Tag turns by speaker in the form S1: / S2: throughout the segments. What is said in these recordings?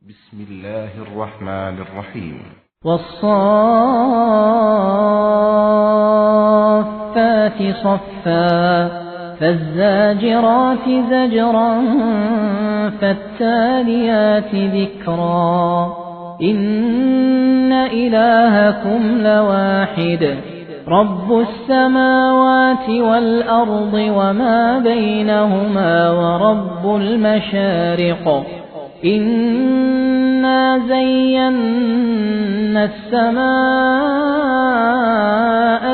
S1: بسم الله الرحمن الرحيم.
S2: والصافات صفا فالزاجرات زجرا فالتاليات ذكرا إن إلهكم لواحد رب السماوات والأرض وما بينهما ورب المشارق إنا زينا السماء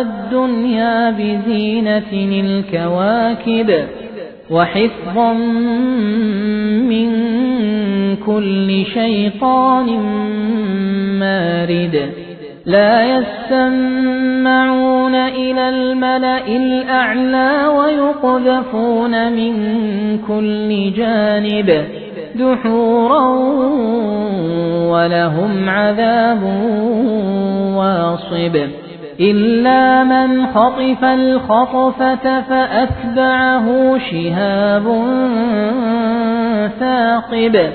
S2: الدنيا بزينة الكواكب وحفظا من كل شيطان مارد لا يسمعون إلى الملأ الأعلى ويقذفون من كل جانب دحورا ولهم عذاب واصب إلا من خطف الخطفة فأتبعه شهاب ثاقب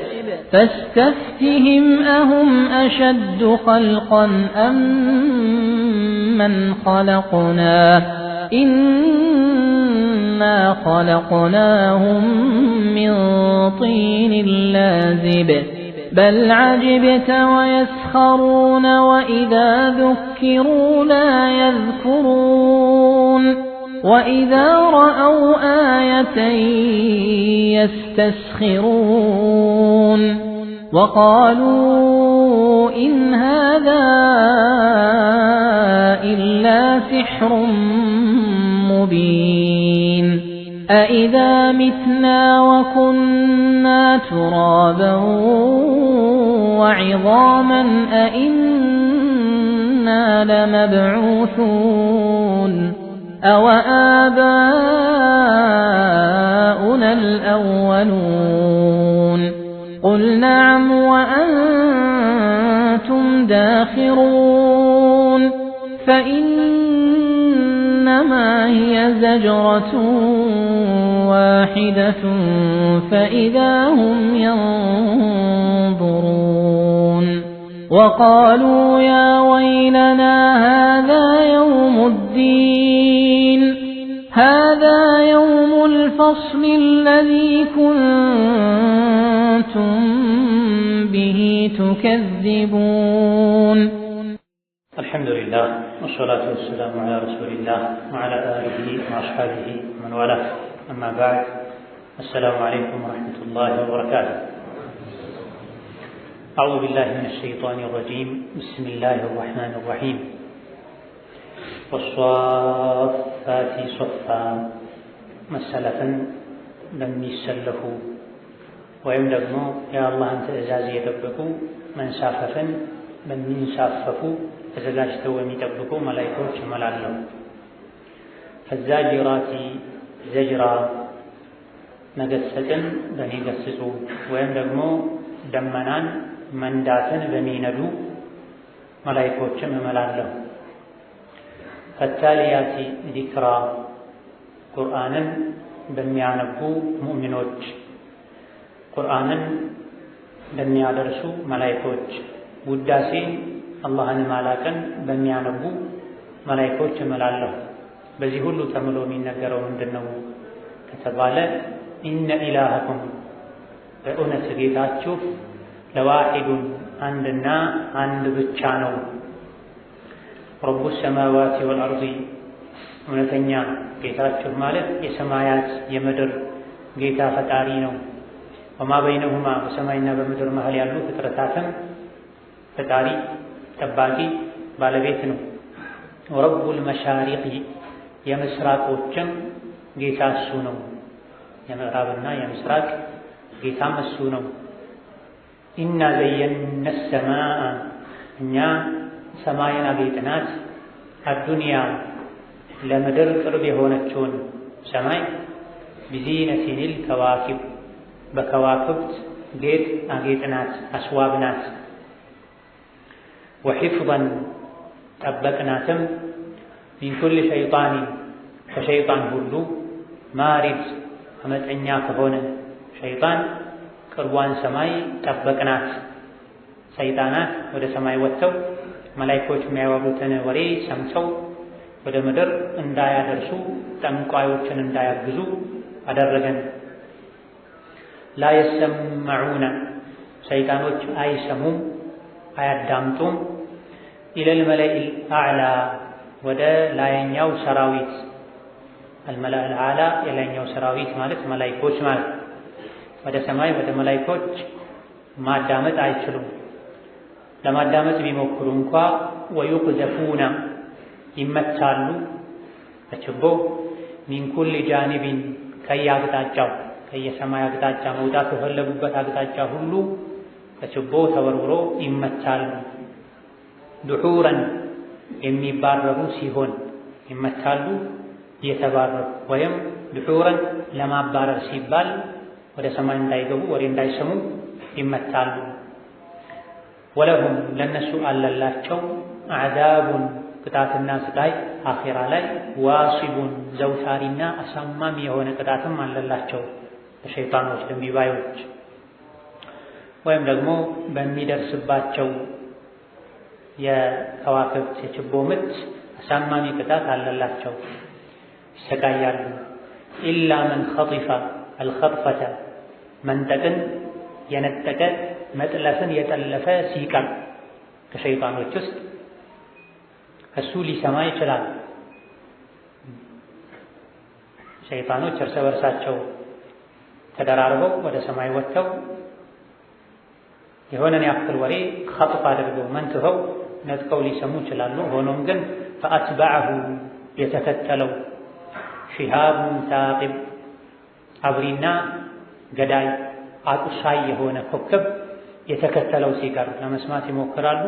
S2: فاستفتهم أهم أشد خلقا أم من خلقنا إنا خلقناهم من طين لازب بل عجبت ويسخرون وإذا ذكروا لا يذكرون وإذا رأوا آية يستسخرون وقالوا إن هذا إلا سحر مبين أإذا متنا وكنا ترابا وعظاما أإنا لمبعوثون أو آباؤنا الأولون قل نعم وأنتم داخرون فإنما هي زجرة واحدة فإذا هم ينظرون وقالوا يا ويلنا هذا يوم الدين هذا يوم الفصل الذي كنتم به تكذبون.
S3: الحمد لله والصلاة والسلام على رسول الله وعلى آله وأصحابه ومن والاه أما بعد السلام عليكم ورحمة الله وبركاته. أعوذ بالله من الشيطان الرجيم بسم الله الرحمن الرحيم والصافات صفا መሰለፍን በሚሰለፉ ወይም ደግሞ የአላህን ትእዛዝ የጠበቁ መንሳፈፍን በሚንሳፈፉ ተዘጋጅተው የሚጠብቁ መላእክቶች እመላለሁ። ፈዛጅራቲ ዘጅራ መገሰጽን በሚገስጹ ወይም ደግሞ ደመናን መንዳትን በሚነዱ መላእክቶችም እመላለሁ። ፈታሊያቲ ዚክራ ቁርአንን በሚያነቡ ሙእሚኖች ቁርአንን በሚያደርሱ መላእክቶች ውዳሴ አላህን ማላቀን በሚያነቡ መላእክቶች እመላለሁ። በዚህ ሁሉ ተምሎ የሚነገረው ምንድነው ከተባለ ኢነ ኢላሃኩም በእውነት ጌታችሁ ለዋሂዱን አንድና አንድ ብቻ ነው። ረቡ ሰማዋት ወልአርዲ እውነተኛ ጌታችሁ ማለት የሰማያት የምድር ጌታ ፈጣሪ ነው። ወማ በይነሁማ በሰማይና በምድር መሃል ያሉ ፍጥረታትም ፈጣሪ ጠባቂ ባለቤት ነው። ወረቡል መሻሪቂ የምስራቆችም ጌታ እሱ ነው። የምዕራብና የምስራቅ ጌታም እሱ ነው። ኢና ዘየና ሰማአ እኛ ሰማይን አጌጥናት አዱንያ ለምድር ቅርብ የሆነችውን ሰማይ ቢዚነቲል ከዋኪብ በከዋክብት ጌጥ አጌጥናት አስዋብናት። ወሒፍዘን ጠበቅናትም ሚን ኩል ሸይጣን ከሸይጣን ሁሉ ማሪድ አመፀኛ ከሆነ ሸይጣን ቅርቧን ሰማይ ጠበቅናት። ሰይጣናት ወደ ሰማይ ወጥተው መላእክቶች የሚያወሩትን ወሬ ሰምተው ወደ ምድር እንዳያደርሱ ጠንቋዮችን እንዳያግዙ አደረገን። ላ የሰመዑነ ሰይጣኖች አይሰሙም አያዳምጡም ኢለል መለኢል አዕላ ወደ ላይኛው ሰራዊት አልመላእል አዕላ የላይኛው ሰራዊት ማለት መላእክቶች ማለት ወደ ሰማይ ወደ መላእክቶች ማዳመጥ አይችሉም። ለማዳመጥ ቢሞክሩ እንኳ ወዩቅዘፉና ይመታሉ በችቦ ሚን ኩሊ ጃኒቢን ከየአቅጣጫው ከየሰማይ አቅጣጫ መውጣት በፈለጉበት አቅጣጫ ሁሉ በችቦ ተወርውሮ ይመታሉ። ዱሑረን የሚባረሩ ሲሆን ይመታሉ እየተባረሩ ወይም ዱሑረን ለማባረር ሲባል ወደ ሰማይ እንዳይገቡ ወሬ እንዳይሰሙ ይመታሉ። ወለሁም ለነሱ አለላቸው አዕዛቡን ቅጣትና ስቃይ አኺራ ላይ ዋሲቡን ዘውታሪና አሳማሚ የሆነ ቅጣትም አለላቸው ለሸይጣኖች ለሚባዮች ወይም ደግሞ በሚደርስባቸው የከዋክብት የችቦ ምት አሳማሚ ቅጣት አለላቸው ይሰቃያሉ። ኢላ መን ኸጢፈ አልኸጥፈተ መንጠቅን የነጠቀ መጥለፍን የጠለፈ ሲቀር ከሸይጣኖች ውስጥ እሱ ሊሰማ ይችላል። ሸይጣኖች እርስ በርሳቸው ተደራርበው ወደ ሰማይ ወጥተው የሆነን ያክል ወሬ ኸጥፍ አድርገው መንትፈው ነጥቀው ሊሰሙ ይችላሉ። ሆኖም ግን ፈአትበዐሁ የተከተለው ሺሃቡን ታቂብ አብሪና ገዳይ አቁሳይ የሆነ ኮከብ የተከተለው ሲቀር ለመስማት ይሞክራሉ።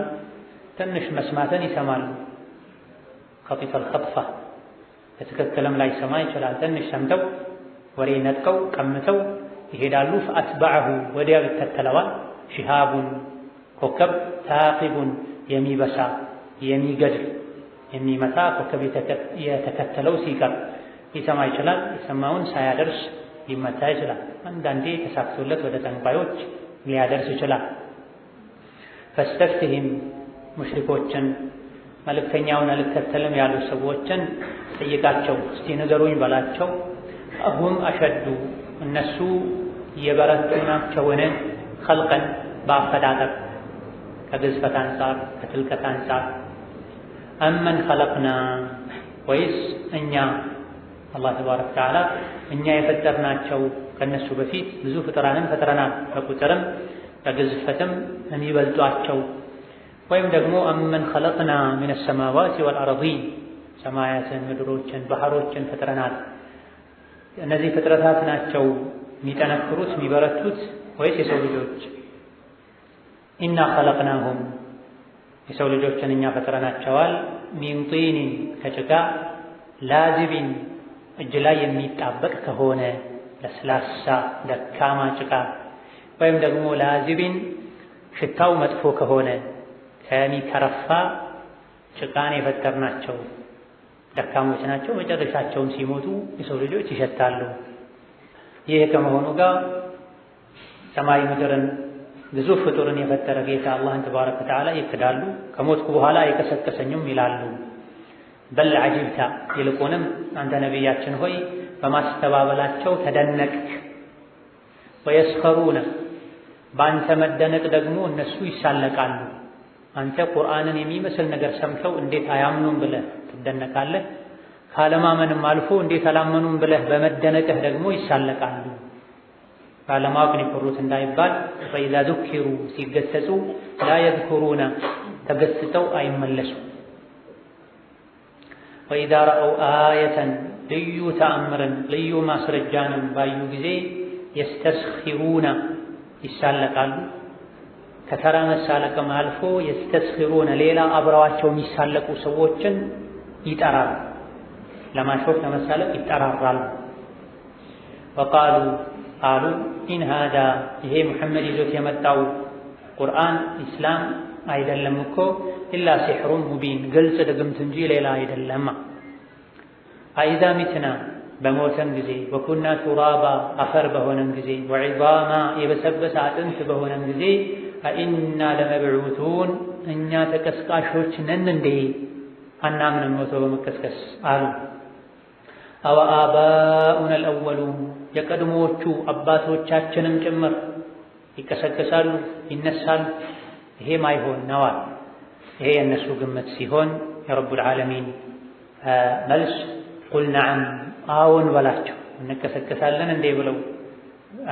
S3: ትንሽ መስማትን ይሰማሉ። ኸጢፈል ኸጥፋ በትክክልም ላይ ሰማ ይችላል። ትንሽ ሰምተው ወሬ ነጥቀው ቀምተው ይሄዳሉ። ፈአትበዐሁ ወዲያው ይከተለዋል። ሺሃቡን ኮከብ ታቂቡን የሚበሳ የሚገድል የሚመታ ኮከብ የተከተለው ሲቀር ሊሰማ ይችላል። የሰማውን ሳያደርስ ሊመታ ይችላል። አንዳንዴ ተሳክቶለት ወደ ጠንቋዮች ሊያደርስ ይችላል። ፈስተፍትሂም ሙሽሪኮችን መልእክተኛውን አልከተልም ያሉ ሰዎችን ጠይቃቸው፣ እስቲ ንገሩኝ በላቸው። አሁም አሸዱ እነሱ የበረቱ ናቸውን? ኸልቀን በአፈጣጠር ከግዝፈት አንጻር ከትልቀት አንጻር አመን ኸለቅና ወይስ እኛ አላህ ተባረከ ወተዓላ እኛ የፈጠርናቸው ከነሱ በፊት ብዙ ፍጥራንን ፈጥረናል በቁጥርም በግዝፈትም የሚበልጧቸው ወይም ደግሞ አመን ኸለቅና ሚነ ሰማዋት ወልአርዲን ሰማያትን ምድሮችን ባህሮችን ፈጥረናል እነዚህ ፍጥረታት ናቸው የሚጠነክሩት የሚበረቱት ወይስ የሰው ልጆች? ኢና ኸለቅናሁም የሰው ልጆችን እኛ ፈጥረናቸዋል ሚን ጢኒን ከጭቃ ላዚቢን እጅ ላይ የሚጣበቅ ከሆነ ለስላሳ ደካማ ጭቃ ወይም ደግሞ ላዚቢን ሽታው መጥፎ ከሆነ ከሚከረፋ ጭቃን የፈጠርናቸው ደካሞች ናቸው። መጨረሻቸውን ሲሞቱ የሰው ልጆች ይሸታሉ። ይህ ከመሆኑ ጋር ሰማይ ምድርን ግዙፍ ፍጡርን የፈጠረ ጌታ አላህን ተባረከ ወተዓላ ይክዳሉ። ከሞትኩ በኋላ አይቀሰቅሰኝም ይላሉ። በል ዐጂብታ ይልቁንም አንተ ነቢያችን ሆይ በማስተባበላቸው ተደነቅክ። ወየስኸሩነ በአንተ መደነቅ ደግሞ እነሱ ይሳለቃሉ። አንተ ቁርአንን የሚመስል ነገር ሰምተው እንዴት አያምኑም ብለህ ትደነቃለህ። ካለማመንም አልፎ እንዴት አላመኑም ብለህ በመደነቅህ ደግሞ ይሳለቃሉ። ባለማወቅ ነው የኮሩት እንዳይባል ፈኢዛ ዙኪሩ ሲገሰጹ ላ የዝኩሩነ ተገስጸው አይመለሱ። ወኢዛ ረአው አየተን ልዩ ተአምርን ልዩ ማስረጃንም ባዩ ጊዜ የስተስኺሩነ ይሳለቃሉ። ከተራ መሳለቅም አልፎ የስተስኺሩነ ሌላ አብረዋቸው የሚሳለቁ ሰዎችን ይጠራሉ። ለማሾፍ ለመሳለቅ ይጠራራሉ። ወቃሉ አሉ ኢን ሃዛ ይሄ ሙሐመድ ይዞት የመጣው ቁርአን ኢስላም አይደለም እኮ ኢላ ሲሕሩን ሙቢን ግልጽ ድግምት እንጂ ሌላ አይደለም። አይዛ ሚትና በሞተን ጊዜ ወኩና ቱራባ አፈር በሆነን ጊዜ ወዒዛማ የበሰበሰ አጥንት በሆነን ጊዜ አኢና ለመብዑቱን እኛ ተቀስቃሾች ነን እንዴ? አናምንም ሞቶ በመቀስቀስ አሉ። አወአባኡና አልአወሉን የቀድሞዎቹ አባቶቻችንም ጭምር ይቀሰቀሳሉ ይነሳሉ። ይሄም አይሆን ነዋል። ይሄ የእነሱ ግምት ሲሆን የረቡል ዓለሚን መልስ ቁል ነዓም አዎን በላቸው። እንቀሰቀሳለን እንዴ ብለው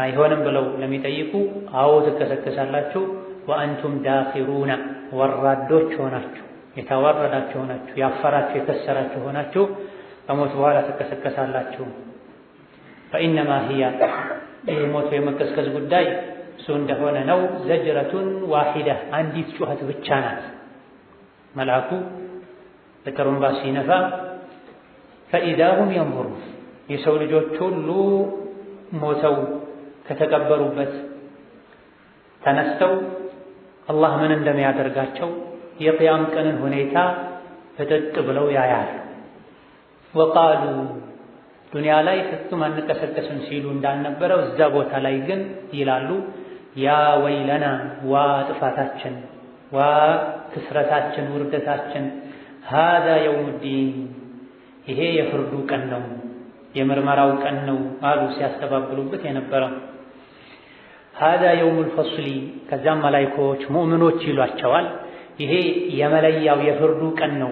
S3: አይሆንም ብለው ለሚጠይቁ አዎ ትቀሰቀሳላችሁ። ወአንቱም ዳኺሩና ወራዶች ሆናችሁ የተዋረዳችሁ ሆናችሁ ያፈራችሁ የከሰራችሁ ሆናችሁ ከሞት በኋላ ትቀሰቀሳላችሁ። ፈኢነማ ሂያ ይህ ሞት የመቀስቀስ ጉዳይ እሱ እንደሆነ ነው። ዘጅረቱን ዋሂዳ አንዲት ጩኸት ብቻ ናት። መልአኩ በጥሩምባ ሲነፋ ፈኢዛ ሁም የንظሩን የሰው ልጆች ሁሉ ሞተው ከተቀበሩበት ተነስተው አላህ ምን እንደሚያደርጋቸው የቅያም ቀንን ሁኔታ ፍጥጥ ብለው ያያሉ። ወቃሉ ዱንያ ላይ ፍጹም አንቀሰቀስም ሲሉ እንዳልነበረው እዛ ቦታ ላይ ግን ይላሉ ያ ወይለና ዋ ጥፋታችን፣ ዋ ክስረታችን፣ ውርደታችን፣ ሃዛ የውሙዲን ይሄ የፍርዱ ቀን ነው፣ የምርመራው ቀን ነው አሉ ሲያስተባብሉበት የነበረው። ሃዛ የውሙል ፈስሊ ከዛም መላኢኮች ሙእሚኖች ይሏቸዋል ይሄ የመለያው የፍርዱ ቀን ነው፣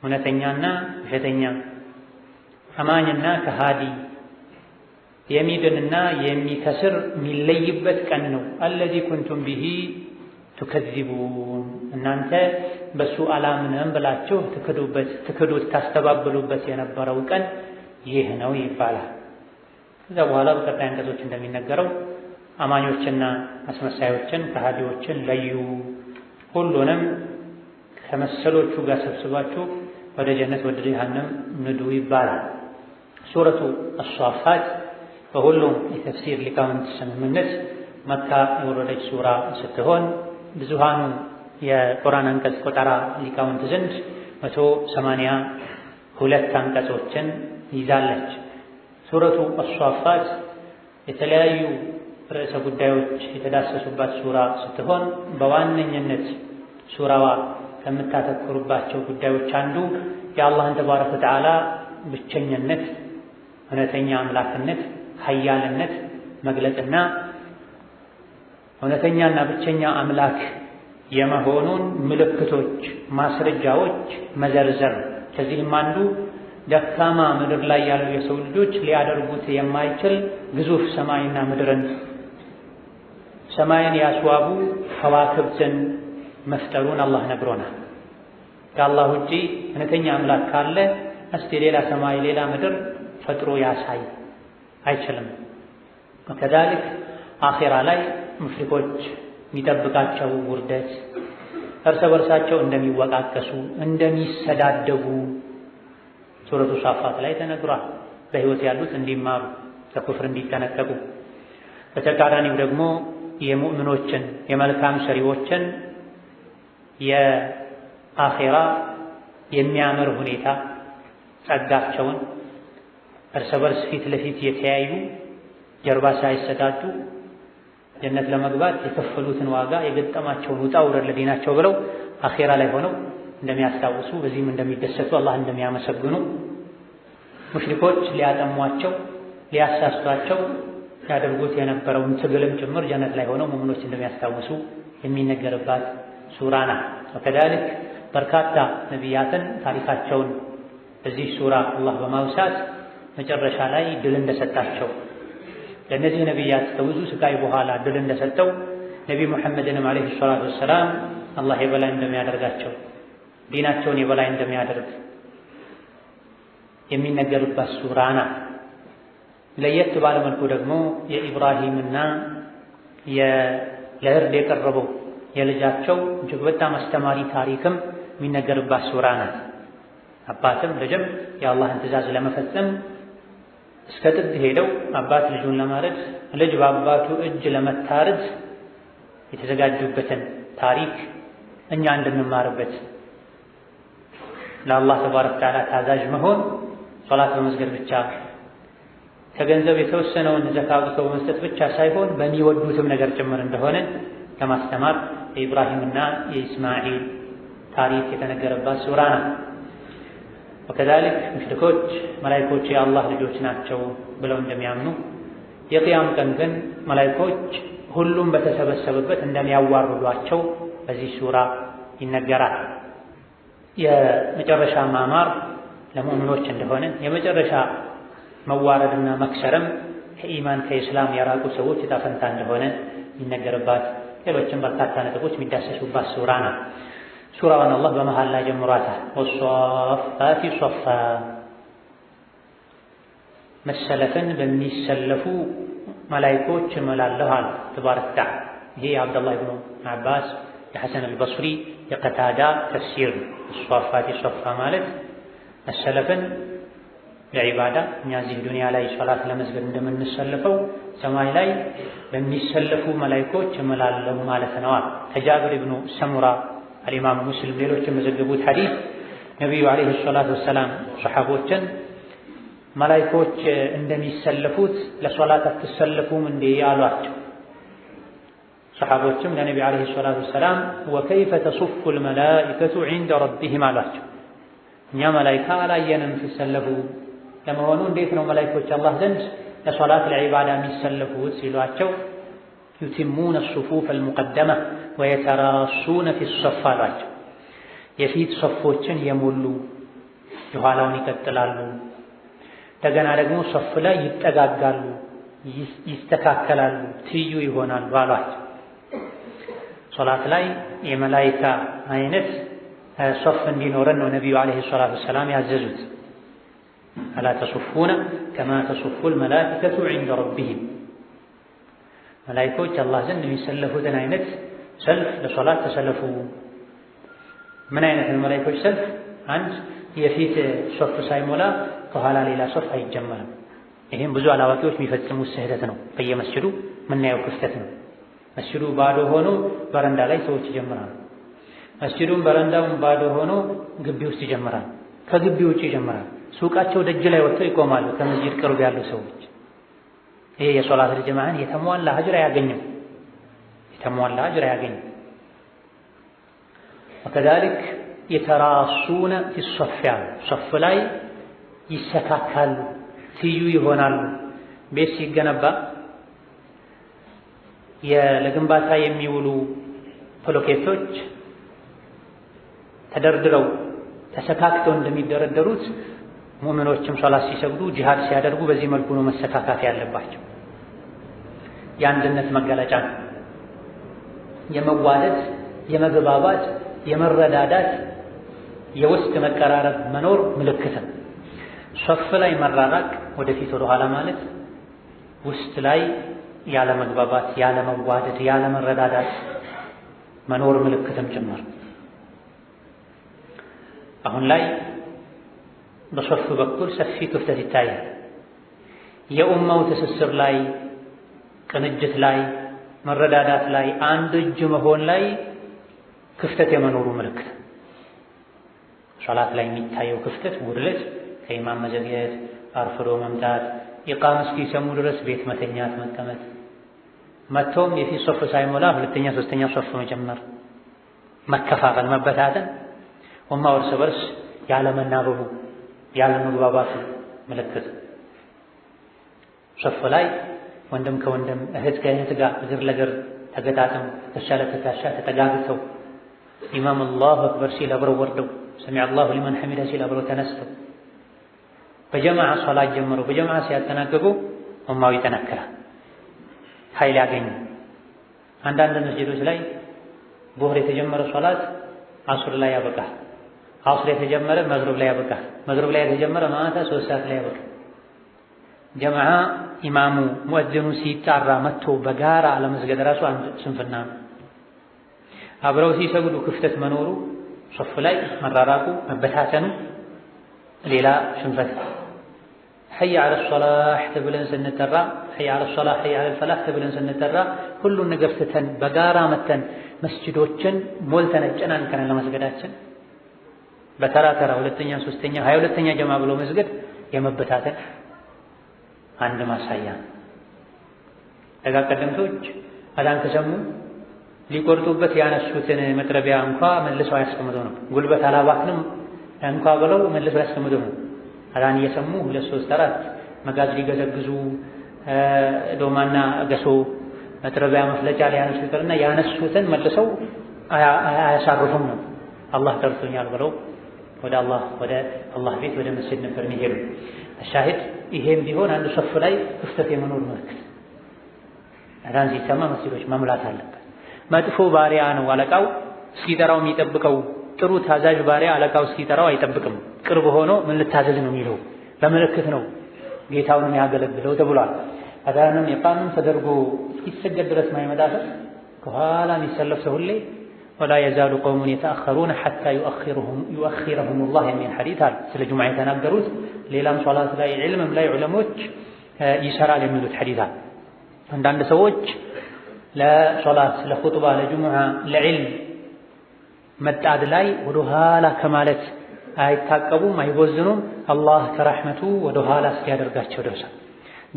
S3: እውነተኛና ውሸተኛ፣ አማኝና ከሃዲ፣ የሚድንና የሚከስር የሚለይበት ቀን ነው። አለዚ ኩንቱም ቢሂ ቱከዚቡን እናንተ በሱ አላምንም ብላችሁ ትክዱት ታስተባብሉበት የነበረው ቀን ይህ ነው ይባላል። ከዛ በኋላ በቀጣይ አንቀጾች እንደሚነገረው አማኞችና አስመሳዮችን ከሃዲዎችን ለዩ፣ ሁሉንም ከመሰሎቹ ጋር ሰብስባችሁ ወደ ጀነት ወደ ጀሃነም ንዱ ይባላል። ሱረቱ አሷፋት በሁሉም የተፍሲር ሊቃውንት ስምምነት መካ የወረደች ሱራ ስትሆን ብዙሃኑ የቁርአን አንቀጽ ቆጠራ ሊቃውንት ዘንድ 182 አንቀጾችን ይዛለች። ሱረቱ አሷፋት የተለያዩ ርዕሰ ጉዳዮች የተዳሰሱባት ሱራ ስትሆን በዋነኝነት ሱራዋ ከምታተኩሩባቸው ጉዳዮች አንዱ የአላህን ተባረከ ወተዓላ ብቸኝነት፣ እውነተኛ አምላክነት፣ ኃያልነት መግለጽና እውነተኛና ብቸኛ አምላክ የመሆኑን ምልክቶች፣ ማስረጃዎች መዘርዘር። ከዚህም አንዱ ደካማ ምድር ላይ ያሉ የሰው ልጆች ሊያደርጉት የማይችል ግዙፍ ሰማይና ምድርን ሰማይን ያስዋቡ ከዋክብትን መፍጠሩን አላህ ነግሮናል። ከአላህ ውጪ እውነተኛ አምላክ ካለ እስቲ ሌላ ሰማይ ሌላ ምድር ፈጥሮ ያሳይ፣ አይችልም። ወከዛሊክ አኺራ ላይ ሙሽሪኮች የሚጠብቃቸው ውርደት፣ እርስ በርሳቸው እንደሚወቃቀሱ እንደሚሰዳደቡ ሱረቱ ሷፋት ላይ ተነግሯል። በህይወት ያሉት እንዲማሩ ከኩፍር እንዲጠነቀቁ፣ በተቃራኒው ደግሞ የሙእሚኖችን የመልካም ሰሪዎችን የአኺራ የሚያምር ሁኔታ ጸጋቸውን እርስ በርስ ፊት ለፊት የተያዩ ጀርባ ሳይሰጣጡ ጀነት ለመግባት የከፈሉትን ዋጋ የገጠማቸውን ውጣ ውረድ ለዲናቸው ብለው አኺራ ላይ ሆነው እንደሚያስታውሱ በዚህም እንደሚደሰቱ አላህ እንደሚያመሰግኑ ሙሽሪኮች ሊያጠሟቸው ሊያሳስቷቸው ያደርጉት የነበረውን ትግልም ጭምር ጀነት ላይ ሆነው ሙእሚኖች እንደሚያስታውሱ የሚነገርባት ሱራ ናት። ወከዛሊክ በርካታ ነቢያትን ታሪካቸውን በዚህ ሱራ አላህ በማውሳት መጨረሻ ላይ ድል እንደሰጣቸው ለእነዚህ ነቢያት ከብዙ ስቃይ በኋላ ድል እንደሰጠው ነቢይ ሙሐመድንም ዓለይሂ ሰላቱ ወሰላም አላህ የበላይ እንደሚያደርጋቸው ዲናቸውን የበላይ እንደሚያደርግ የሚነገርባት ሱራ ናት። ለየት ባለ መልኩ ደግሞ የኢብራሂምና ለእርድ የቀረበው የልጃቸው እጅግ በጣም አስተማሪ ታሪክም የሚነገርባት ሱራ ናት። አባትም ልጅም የአላህን ትእዛዝ ለመፈጸም እስከ ጥግ ሄደው አባት ልጁን ለማረድ ልጅ በአባቱ እጅ ለመታረድ የተዘጋጁበትን ታሪክ እኛ እንድንማርበት ለአላህ ተባረከ ወተዓላ ታዛዥ መሆን ሶላት በመስገድ ብቻ ከገንዘብ የተወሰነውን ዘካ አውጥቶ በመስጠት ብቻ ሳይሆን በሚወዱትም ነገር ጭምር እንደሆነ ለማስተማር የኢብራሂምና የኢስማዒል ታሪክ የተነገረባት ሱራ ናት። ወከዛሊክ ሙሽሪኮች መላኢኮች የአላህ ልጆች ናቸው ብለው እንደሚያምኑ የቂያም ቀን ግን መላኢኮች ሁሉም በተሰበሰበበት እንደሚያዋርዷቸው በዚህ ሱራ ይነገራል። የመጨረሻ ማማር ለሙእሚኖች እንደሆነ የመጨረሻ መዋረድና መክሰርም ከኢማን ከኢስላም የራቁ ሰዎች ዕጣ ፈንታ እንደሆነ ይነገርባት ሌሎችም በርካታ ነጥቦች የሚዳሰሱባት ሱራ ናት። ሱራውን አላህ በመሃል ላይ ጀምሯታል። ወሷፋቲ ሶፋ መሰለፍን በሚሰለፉ መላኢኮች እምላለሁ አለ ተባረከ ወተዓላ። ይሄ የአብደላህ ብኑ አባስ የሐሰን አልበስሪ የቀታዳ ተፍሲር ነው። ሷፋቲ ሶፋ ማለት መሰለፍን ለዒባዳ እኛ እዚህ ዱንያ ላይ ሶላት ለመስገድ እንደምንሰለፈው ሰማይ ላይ በሚሰለፉ መላኢኮች እምላለሁ ማለት ነው። ከጃብር ብኑ ሰሙራ አልኢማሙ ሙስሊም ሌሎች የመዘገቡት ሐዲስ ነቢዩ ዓለይሂ ሰላቱ ወሰላም ሰሓቦችን መላኢኮች እንደሚሰለፉት ለሶላት አትሰለፉም እንዴ አሏቸው። ሰሓቦችም ለነቢ ዓለይሂ ሰላቱ ወሰላም ወከይፈ ተሱፉ ልመላኢከቱ ዒንደ ረቢሂም አሏቸው። እኛ መላኢካ አላየንም ሲሰለፉ፣ ለመሆኑ እንዴት ነው መላኢኮች አላህ ዘንድ ለሶላት ለዒባዳ የሚሰለፉት ሲሏቸው ዩቲሙነ ሱፉፍ አልሙቀደመ ወየተራሱነ ፊ ሶፍ አሏቸው። የፊት ሶፎችን የሞሉ የኋላውን ይቀጥላሉ፣ እንደገና ደግሞ ሶፍ ላይ ይጠጋጋሉ፣ ይስተካከላሉ፣ ትይዩ ይሆናሉ አሏቸው። ሶላት ላይ የመላኢካ አይነት ሶፍ እንዲኖረን ነው ነቢዩ ዓለይሂ ሰላቱ ወሰላም ያዘዙት። አላ ተሱፉነ ከማ ተሱፉ ልመላኢከቱ ዒንደ ረቢሂም መላኢኮች አላህ ዘንድ የሚሰለፉትን አይነት ሰልፍ ለሶላት ተሰለፉ። ምን አይነት መላኢኮች ሰልፍ? አንድ የፊት ሶፍ ሳይሞላ ከኋላ ሌላ ሶፍ አይጀመርም። ይህም ብዙ አላዋቂዎች የሚፈጽሙት ስህተት ነው። በየመስጅዱ የምናየው ክፍተት ነው። መስጅዱ ባዶ ሆኖ በረንዳ ላይ ሰዎች ይጀምራሉ። መስጅዱም በረንዳውም ባዶ ሆኖ ግቢ ውስጥ ይጀምራል። ከግቢ ውጭ ይጀምራል። ሱቃቸው ደጅ ላይ ወጥተው ይቆማሉ። ከመስጅድ ቅርብ ያሉ ሰዎች ይሄ የሶላት ጀማዓን የተሟላ አጅር አያገኝም። ወከዛሊክ የተራሱነ ፊ ሶፍ ሶፍ ላይ ይሰካካሉ፣ ትዩ ይሆናሉ። ቤት ሲገነባ ለግንባታ የሚውሉ ብሎኬቶች ተደርድረው ተሰካክተው እንደሚደረደሩት ሙእሚኖችም ሶላት ሲሰግዱ ጂሃድ ሲያደርጉ በዚህ መልኩ ነው መሰካካት ያለባቸው። የአንድነት መገለጫ ነው። የመዋደድ፣ የመግባባት፣ የመረዳዳት፣ የውስጥ መቀራረብ መኖር ምልክት ነው። ሶፍ ላይ መራራቅ፣ ወደፊት ወደ ኋላ ማለት ውስጥ ላይ ያለ መግባባት፣ ያለ መዋደድ፣ ያለ መረዳዳት መኖር ምልክትም ጭምር። አሁን ላይ በሶፍ በኩል ሰፊ ክፍተት ይታያል። የኡማው ትስስር ላይ፣ ቅንጅት ላይ፣ መረዳዳት ላይ፣ አንድ እጅ መሆን ላይ ክፍተት የመኖሩ ምልክት። ሶላት ላይ የሚታየው ክፍተት ጉድለት ከኢማም መዘግየት፣ አርፍዶ መምጣት፣ ኢቃም እስኪሰሙ ድረስ ቤት መተኛት፣ መቀመጥ፣ መቶም የፊት ሶፍ ሳይሞላ ሁለተኛ ሶስተኛ ሶፍ መጀመር፣ መከፋፈል፣ መበታተን ኡማው እርስ በርስ ያለመናበቡ ያለመግባባቱ ምልክት። ሶፍ ላይ ወንድም ከወንድም እህት ከእህት ጋር እግር ለእግር ተገጣጥመው ትከሻ ለትከሻ ተጠጋግተው ኢማም አላሁ አክበር ሲል አብረው ወርደው ሰሚዐ አላሁ ሊመን ሐሚደ ሲል አብረው ተነስተው በጀማዓ ሶላት ጀምረው በጀማዓ ሲያጠናቅቁ ኡማው ይጠነክራል፣ ኃይል ያገኙ። አንዳንድ መስጂዶች ላይ ዙህር የተጀመረ ሶላት አሱር ላይ ያበቃል፣ አሱር የተጀመረ መግሪብ ላይ ያበቃል፣ መግሪብ ላይ የተጀመረ ማታ 3 ሰዓት ላይ ያበቃል። ጀማዓ ኢማሙ ሙእዚኑ ሲጣራ መጥቶ በጋራ ለመስገድ ራሱ አንድ ስንፍና ነው። አብረው ሲሰግዱ ክፍተት መኖሩ፣ ሶፍ ላይ መራራቁ፣ መበታተኑ ሌላ ሽንፈት። ሐይ ዐለ ሶላህ ተብለን ስንጠራ፣ ሐይ ዐለ ሶላህ ሐይ ዐለ ፈላህ ተብለን ስንጠራ ሁሉን ነገር ትተን በጋራ መተን መስጂዶችን ሞልተን አጨናንቀን ለመስገዳችን በተራ ተራ ሁለተኛ ሶስተኛ 22ኛ ጀማ ብሎ መስገድ የመበታተን አንድ ማሳያ። ደጋ ቀደምቶች አዳን ከሰሙ ሊቆርጡበት ያነሱትን መጥረቢያ እንኳ መልሰው ያስቀምጡ ነው። ጉልበት አላባክንም እንኳ ብለው መልሰው ያስቀምጡ ነው። አዛን እየሰሙ 2 3 4 መጋዝ ሊገዘግዙ ዶማና ገሶ መጥረቢያ መፍለጫ ሊያነሱ ይቀርና ያነሱትን መልሰው አያሳርፉም ነው። አላህ ጠርቶኛል ብለው ወደ አላህ ቤት ወደ መስጂድ ነበር የሚሄዱ። ሻሂድ ይሄም ቢሆን አንድ ሶፍ ላይ ክፍተት የመኖር ምልክት። አዛን ሲሰማ መስጂዶች መምላት አለበት። መጥፎ ባሪያ ነው አለቃው እስኪጠራው የሚጠብቀው። ጥሩ ታዛዥ ባሪያ አለቃው እስኪጠራው አይጠብቅም። ቅርብ ሆኖ ምን ልታዘዝ ነው የሚለው በምልክት ነው ጌታውን የሚያገለግለው ተብሏል። አዛንም የቃኑን ተደርጎ እስኪሰገድ ድረስ ማይመጣ ሰው ከኋላ የሚሰለፍ ሰው ሁሌ ወላ የዛሉ ቀውሙን የተአኸሩን ሐታ ዩአኺረሁም ላህ የሚል ሐዲት አለ። ስለ ጁምዓ የተናገሩት ሌላም ሶላት ላይ ዒልምም ላይ ዑለሞች ይሰራል የሚሉት ሐዲት አለ። አንዳንድ ሰዎች ለሶላት ለኹጥባ ለጁምዓ ለዒልም መጣድ ላይ ወደ ኋላ ከማለት አይታቀቡም አይቦዝኑም። አላህ ከረሕመቱ ወደ ኋላ እስኪያደርጋቸው ደርሰው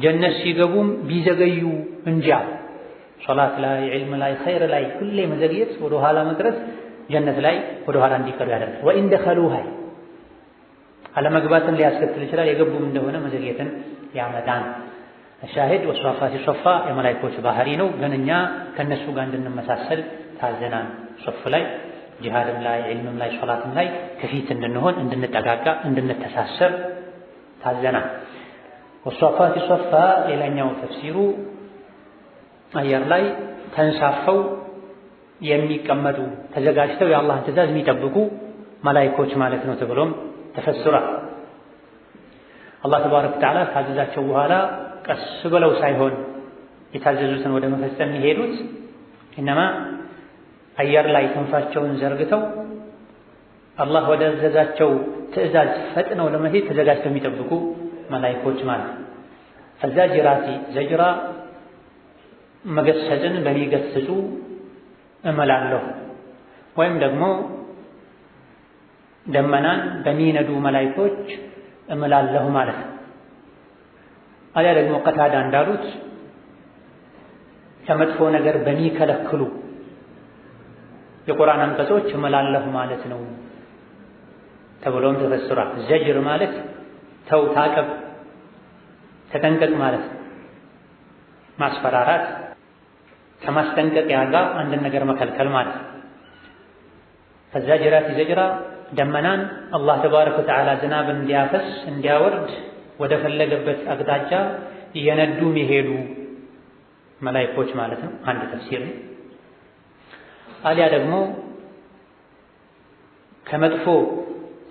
S3: ጀነት ሲገቡም ቢዘገዩ እንጂ ሶላት ላይ ዒልም ላይ ኸይር ላይ ሁሌ መዘግየት ወደ ኋላ መቅረት ጀነት ላይ ወደ ኋላ እንዲቀሩ ያደርጋል። ወኢን ደኸሉሃ አለመግባትን ሊያስከትል ይችላል። የገቡም እንደሆነ መዘግየትን ያመጣል። ሻሂድ ወሷፋቲ ሶፋ የመላእክቶች ባህሪ ነው። ግን እኛ ከነሱ ጋር እንድንመሳሰል ታዘናል። ሶፍ ላይ ጂሃድም ላይ ዒልምም ላይ ሶላትም ላይ ከፊት እንድንሆን እንድንጠጋጋ እንድንተሳሰብ ታዘናል። ወሷፋቲ ሶፋ ሌላኛው ተፍሲሩ አየር ላይ ተንሳፈው የሚቀመጡ ተዘጋጅተው የአላህን ትእዛዝ የሚጠብቁ መላእክቶች ማለት ነው ተብሎም ተፈስሯል። አላህ ተባረከ ወተዓላ ካዘዛቸው በኋላ ቀስ ብለው ሳይሆን የታዘዙትን ወደ መፈጸም የሚሄዱት ኢነማ አየር ላይ ክንፋቸውን ዘርግተው አላህ ወደ አዘዛቸው ትእዛዝ ፈጥነው ለመሄድ ተዘጋጅተው የሚጠብቁ መላእክቶች ማለት ነው። ፈዛጅራቲ ዘጅራ መገሰጽን በሚገስጹ እምላለሁ ወይም ደግሞ ደመናን በሚነዱ መላእክቶች እምላለሁ ማለት ነው። አሊያ ደግሞ ቀታዳ እንዳሉት ከመጥፎ ነገር በሚከለክሉ የቁርአን አንቀጾች እምላለሁ ማለት ነው ተብሎም ተፈስሯል። ዘጅር ማለት ተው፣ ታቀብ፣ ተጠንቀቅ ማለት ነው። ማስፈራራት ከማስጠንቀቂያ ጋር አንድን ነገር መከልከል ማለት ነው። ፈዛጅራቲ ዘጅራ ደመናን አላህ ተባረከ ወተዓላ ዝናብን እንዲያፈስ እንዲያወርድ ወደ ፈለገበት አቅጣጫ እየነዱ የሚሄዱ መላእክቶች ማለት ነው። አንድ ተፍሲር ነው። አሊያ ደግሞ ከመጥፎ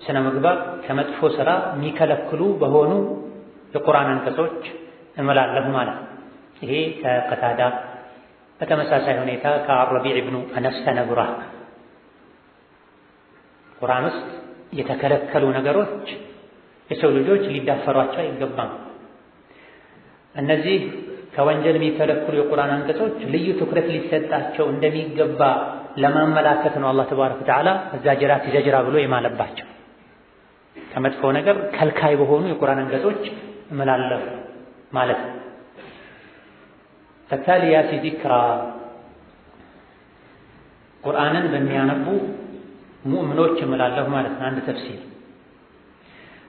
S3: ስነ ምግባር ከመጥፎ ስራ የሚከለክሉ በሆኑ የቁርአን አንቀጾች እምላለሁ ማለት ነው። ይሄ ከቀታዳ በተመሳሳይ ሁኔታ ከአረቢዕ ኢብኑ አነስ ተነግሯል። ቁርአን ውስጥ የተከለከሉ ነገሮች የሰው ልጆች ሊዳፈሯቸው አይገባም። እነዚህ ከወንጀል የሚከለክሉ የቁርአን አንቀጾች ልዩ ትኩረት ሊሰጣቸው እንደሚገባ ለማመላከት ነው አላህ ተባረከ ወተዓላ ዘጅራት ዘጅራ ብሎ የማለባቸው። ከመጥፎ ነገር ከልካይ በሆኑ የቁርአን አንቀጾች እምላለሁ ማለት ነው። ፈታሊያቲ ዚክራ ቁርአንን በሚያነቡ ሙእሚኖች እምላለሁ ማለት ነው። አንድ ተፍሲር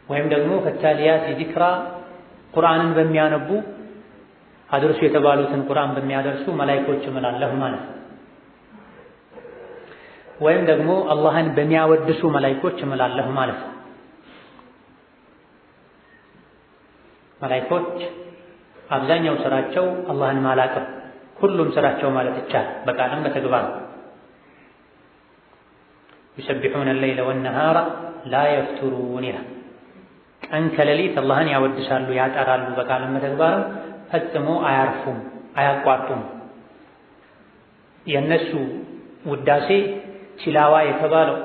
S3: ወይም ደግሞ ፈታሊያቲ ዚክራ ቁርአንን በሚያነቡ አድርሱ የተባሉትን ቁርአን በሚያደርሱ መላእክቶች እምላለሁ ማለት ነው። ወይም ደግሞ አላህን በሚያወድሱ መላእክቶች እምላለሁ ማለት ነው። መላእክቶች አብዛኛው ስራቸው አላህን ማላቀም፣ ሁሉም ስራቸው ማለት ይቻላል በቃልም በተግባር ይሰብሑነ الليل والنهار لا يفترون ይላል። ቀን ከሌሊት አላህን ያወድሳሉ ያጠራሉ፣ በቃልም በተግባርም ፈጽሞ አያርፉም አያቋርጡም። የነሱ ውዳሴ ቲላዋ የተባለው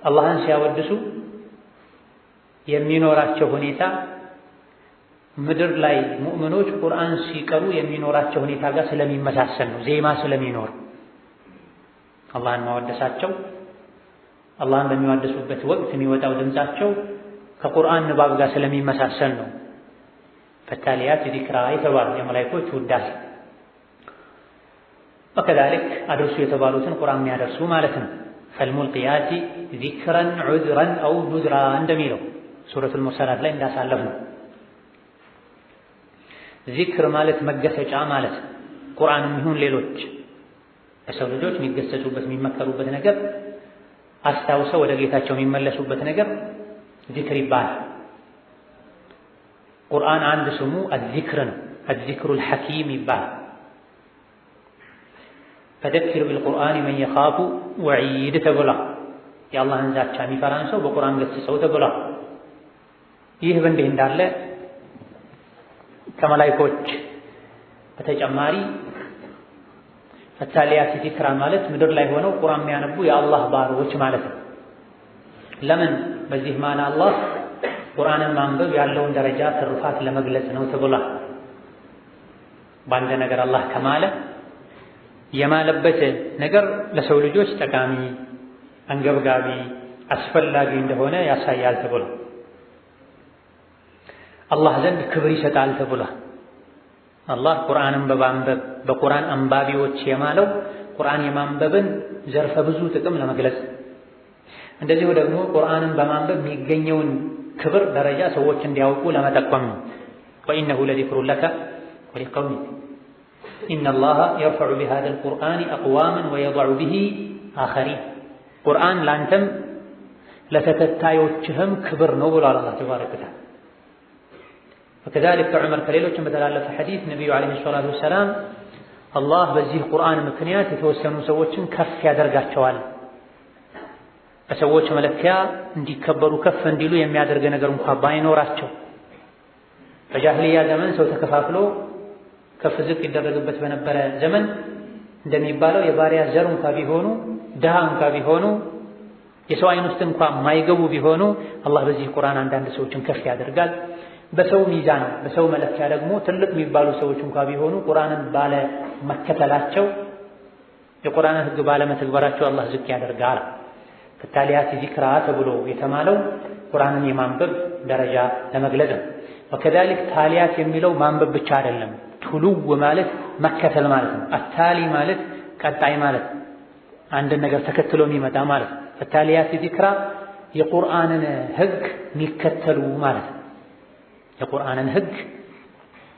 S3: አላህን ሲያወድሱ የሚኖራቸው ሁኔታ ምድር ላይ ሙእሚኖች ቁርአን ሲቀሩ የሚኖራቸው ሁኔታ ጋር ስለሚመሳሰል ነው። ዜማ ስለሚኖር አላህን ማወደሳቸው አላህን በሚወደሱበት ወቅት የሚወጣው ድምጻቸው ከቁርአን ንባብ ጋር ስለሚመሳሰል ነው። ፈታሊያት ዚክራ የተባሉ የመላእክቶች ውዳሴ ወከዛሊክ አድርሱ የተባሉትን ቁርአን የሚያደርሱ ማለት ነው። ፈልሙልቂያቲ ዚክረን ዑዝረን አው ኑዝራ እንደሚለው ሱረቱል ሙርሰላት ላይ እንዳሳለፍ ነው። ዚክር ማለት መገሰጫ ማለት ቁርአንም ይሁን ሌሎች የሰው ልጆች የሚገሰጹበት የሚመከሩበት ነገር አስታውሰው ወደ ጌታቸው የሚመለሱበት ነገር ዚክር ይባላል። ቁርአን አንድ ስሙ አዚክር ነው። አዚክሩል ሐኪም ይባላል። ፈዘኪር ቢልቁርአን መን የኻፉ ወዒድ ተብሏል። የአላህን ዛቻ የሚፈራን ሰው በቁርአን ገስጸው ተብሏል። ይህ በእንዲህ እንዳለ ከመላኢኮች በተጨማሪ ፈታሊያት ዚክራ ማለት ምድር ላይ ሆነው ቁርአን የሚያነቡ የአላህ ባሮች ማለት ነው። ለምን በዚህ ማና አላህ ቁርአንን ማንበብ ያለውን ደረጃ ትሩፋት ለመግለጽ ነው ተብሏል። በአንድ ነገር አላህ ከማለ የማለበት ነገር ለሰው ልጆች ጠቃሚ፣ አንገብጋቢ፣ አስፈላጊ እንደሆነ ያሳያል ተብሏል። አላህ ዘንድ ክብር ይሰጣል ተብሏል። አላህ ቁርአንን በማንበብ በቁርአን አንባቢዎች የማለው ቁርአን የማንበብን ዘርፈ ብዙ ጥቅም ለመግለጽ፣ እንደዚሁ ደግሞ ቁርአንን በማንበብ የሚገኘውን ክብር ደረጃ ሰዎች እንዲያውቁ ለመጠቆም ነው። ወኢነሁ ለዚክሩን ለከ ወሊቀውሚክ ኢነላሃ የርፈዑ ቢሃዛል ቁርአኒ አቅዋመን ወየضዑ ቢሂ አኸሪን። ቁርአን ላንተም ለተከታዮችህም ክብር ነው ብሏል አላህ ተባረከ ወተዓላ። ወከዛሊክ ከዑመር ከሌሎችም በተላለፈ ሐዲስ ነቢዩ ዓለይሂ ሰላቱ ወሰላም አላህ በዚህ ቁርአን ምክንያት የተወሰኑ ሰዎችን ከፍ ያደርጋቸዋል፣ በሰዎች መለኪያ እንዲከበሩ ከፍ እንዲሉ የሚያደርግ ነገር እንኳን ባይኖራቸው። በጃሂልያ ዘመን ሰው ተከፋፍሎ ከፍ ዝቅ ይደረግበት በነበረ ዘመን እንደሚባለው የባሪያ ዘር እንኳን ቢሆኑ ድሃ እንኳን ቢሆኑ የሰው አይን ውስጥ እንኳን የማይገቡ ቢሆኑ አላህ በዚህ ቁርአን አንዳንድ ሰዎችን ከፍ ያደርጋል። በሰው ሚዛን በሰው መለኪያ ደግሞ ትልቅ የሚባሉ ሰዎች እንኳን ቢሆኑ ቁርአንን ባለ መከተላቸው የቁርአንን ሕግ ባለ መተግበራቸው አላህ ዝቅ ያደርጋል። ፈታሊያት ዚክራ ተብሎ የተማለው ቁርአንን የማንበብ ደረጃ ለመግለጽ ነው። ወከዛሊክ ታሊያት የሚለው ማንበብ ብቻ አይደለም፣ ቱሉው ማለት መከተል ማለት ነው። አታሊ ማለት ቀጣይ ማለት አንድን ነገር ተከትሎ የሚመጣ ማለት ነው። ፈታሊያት ዚክራ የቁርአንን ሕግ የሚከተሉ ማለት ነው። የቁርአንን ሕግ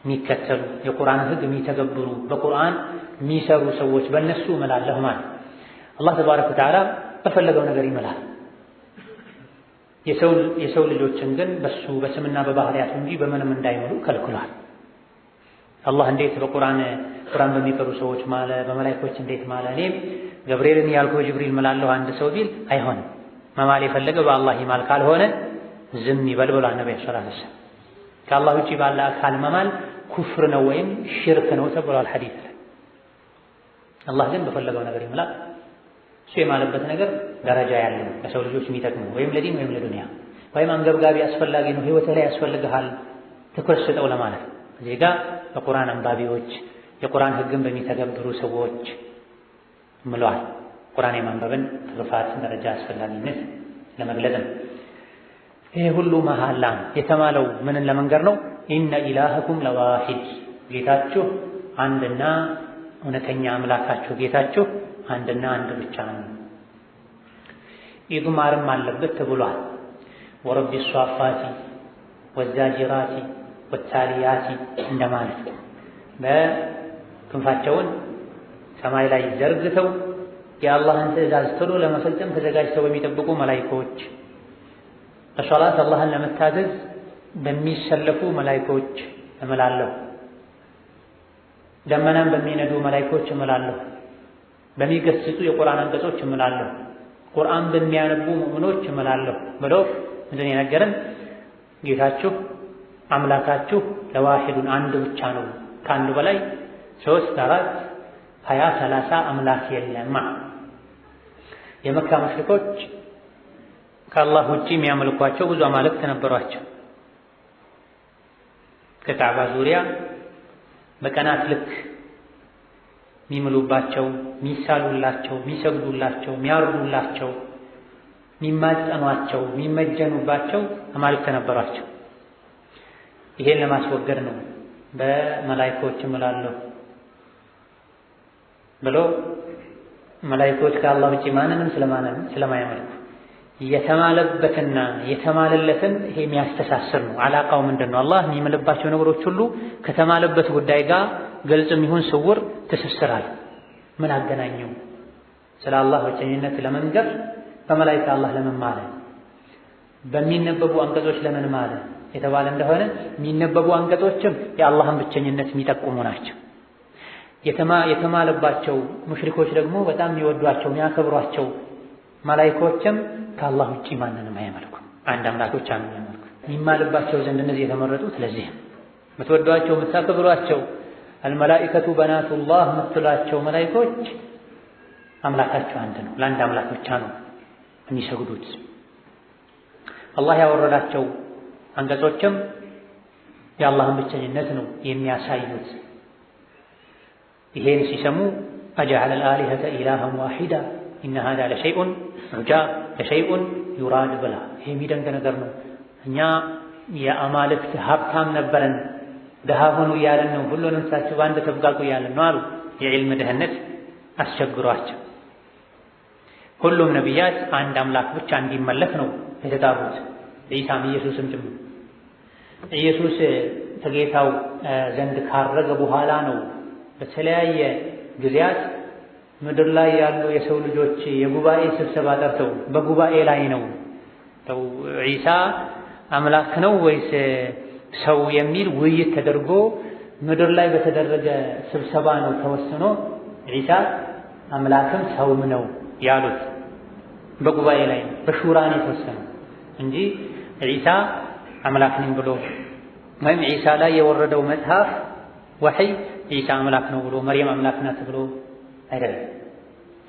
S3: የሚከተሉ የቁርአንን ሕግ የሚተገብሩ በቁርአን የሚሰሩ ሰዎች በእነሱ እምላለሁ ማለት አላህ ተባረከ ወተዓላ በፈለገው ነገር ይምላል። የሰው ልጆችን ግን በሱ በስምና በባህሪያቱ እንጂ በምንም እንዳይምሉ ከልክሏል። አላህ እንዴት በቁርአን በሚቀሩ ሰዎች ማለ፣ በመላእክቶች እንዴት ማለ? እኔም ገብርኤልን ያልኩህ ጅብሪል እምላለሁ አንድ ሰው ቢል አይሆንም። መማል የፈለገ በአላህ ይማል፣ ካልሆነ ዝም ይበል ብሏል ነብዩ ሰለላሁ ዐለይሂ ወሰለም። ከአላህ ውጪ ባለ አካል መማል ኩፍር ነው ወይም ሽርክ ነው ተብሏል ሐዲስ ላይ። አላህ ግን በፈለገው ነገር ይምላል። እሱ የማለበት ነገር ደረጃ ያለው ለሰው ልጆች የሚጠቅም ወይም ለዲን ወይም ለዱንያ ወይም አንገብጋቢ አስፈላጊ ነው ህይወትህ ላይ ያስፈልግሃል ትኩረት ስጠው ለማለት ነው። እዚህ ጋር በቁርአን አንባቢዎች የቁርአን ሕግን በሚተገብሩ ሰዎች ምሏል። ቁርአን የማንበብን ትሩፋት ደረጃ አስፈላጊነት ለመግለጽ ነው። ይሄ ሁሉ መሐላ የተማለው ምንን ለመንገር ነው? ኢነ ኢላሀኩም ለዋሂድ፣ ጌታችሁ አንድና እውነተኛ አምላካችሁ ጌታችሁ አንድና አንድ ብቻ ነው። ኢድማርም አለበት ተብሏል። ወረቢ ሷፋቲ ወዛጅራቲ ወታሊያቲ እንደማለት በክንፋቸውን ሰማይ ላይ ዘርግተው የአላህን ትዕዛዝ ቶሎ ለመፈጸም ተዘጋጅተው በሚጠብቁ መላኢኮች፣ በሶላት አላህን ለመታዘዝ በሚሰለፉ መላኢኮች እምላለሁ። ደመናን በሚነዱ መላኢኮች እምላለሁ። በሚገስጹ የቁርአን አንቀጾች እምላለሁ። ቁርአን በሚያነቡ ሙእሚኖች እምላለሁ ብሎ ምንድን የነገረን? ጌታችሁ አምላካችሁ ለዋሂዱን አንድ ብቻ ነው፣ ከአንዱ በላይ 3 4 20 30 አምላክ የለም። የመካ ሙሽሪኮች ከአላህ ውጪ የሚያመልኳቸው ብዙ አማልክት ነበሯቸው። ከካዕባ ዙሪያ በቀናት ልክ የሚምሉባቸው፣ የሚሳሉላቸው፣ የሚሰግዱላቸው፣ የሚያርዱላቸው፣ የሚማጸኗቸው፣ የሚመጀኑባቸው አማልክት ነበሯቸው። ይሄን ለማስወገድ ነው በመላኢኮች እምላለሁ፣ ብሎ መላእክቶች ከአላህ ውጪ ማንንም ስለማያመልኩ የተማለበትና የተማለለትን ይሄ የሚያስተሳስር ነው። አላቃው ምንድን ነው? አላህ የሚምልባቸው ነገሮች ሁሉ ከተማለበት ጉዳይ ጋር ግልጽም ይሁን ስውር ትስስራል። ምን አገናኘው? ስለ አላህ ብቸኝነት ለመንገር በመላእክት አላህ ለምን ማለ? በሚነበቡ አንቀጾች ለምን ማለ የተባለ እንደሆነ የሚነበቡ አንቀጾችም የአላህን ብቸኝነት የሚጠቁሙ ናቸው። የተማለባቸው ሙሽሪኮች ደግሞ በጣም የሚወዷቸው የሚያከብሯቸው መላእክቶችም ከአላህ ውጪ ማንንም አያመልኩም። አንድ አምላክ ብቻ ነው የሚያመልኩ። የሚማልባቸው ዘንድ እነዚህ የተመረጡት ለዚህ የምትወዷቸው የምታከብሯቸው አልመላኢከቱ በናቱላህ የምትሏቸው መላእክቶች አምላካቸው አንድ ነው። ለአንድ አምላክ ብቻ ነው የሚሰግዱት። አላህ ያወረዳቸው አንቀጾችም የአላህን ብቸኝነት ነው የሚያሳዩት። ይሄን ሲሰሙ አጀዐለ አልአሊሀተ ኢላሀን ዋሂዳ ኢነ ሃዛ ለሸይኡን ዑጃብ ለሸይኡን ዩራድ ብላ። ይሄ የሚደንቅ ነገር ነው። እኛ የአማልክት ሀብታም ነበረን ድሃ ሆኑ እያለን ነው፣ ሁሉንም ሳችሁ በአንድ ተብቃቁ እያለን ነው አሉ። የዕልም ድህነት አስቸግሯቸው ሁሉም ነቢያት አንድ አምላክ ብቻ እንዲመለክ ነው የተጣሩት። ዒሳም ኢየሱስም ጭምር። ኢየሱስ ከጌታው ዘንድ ካረገ በኋላ ነው በተለያየ ጊዜያት ምድር ላይ ያሉ የሰው ልጆች የጉባኤ ስብሰባ ጠርተው በጉባኤ ላይ ነው ዒሳ አምላክ ነው ወይስ ሰው የሚል ውይይት ተደርጎ ምድር ላይ በተደረገ ስብሰባ ነው ተወስኖ ዒሳ አምላክም ሰውም ነው ያሉት። በጉባኤ ላይ በሹራ ነው የተወሰነው እንጂ ዒሳ አምላክ ነኝ ብሎ ወይም ዒሳ ላይ የወረደው መጽሐፍ ወሕይ ዒሳ አምላክ ነው ብሎ መርየም አምላክ ናት ብሎ አይደለም።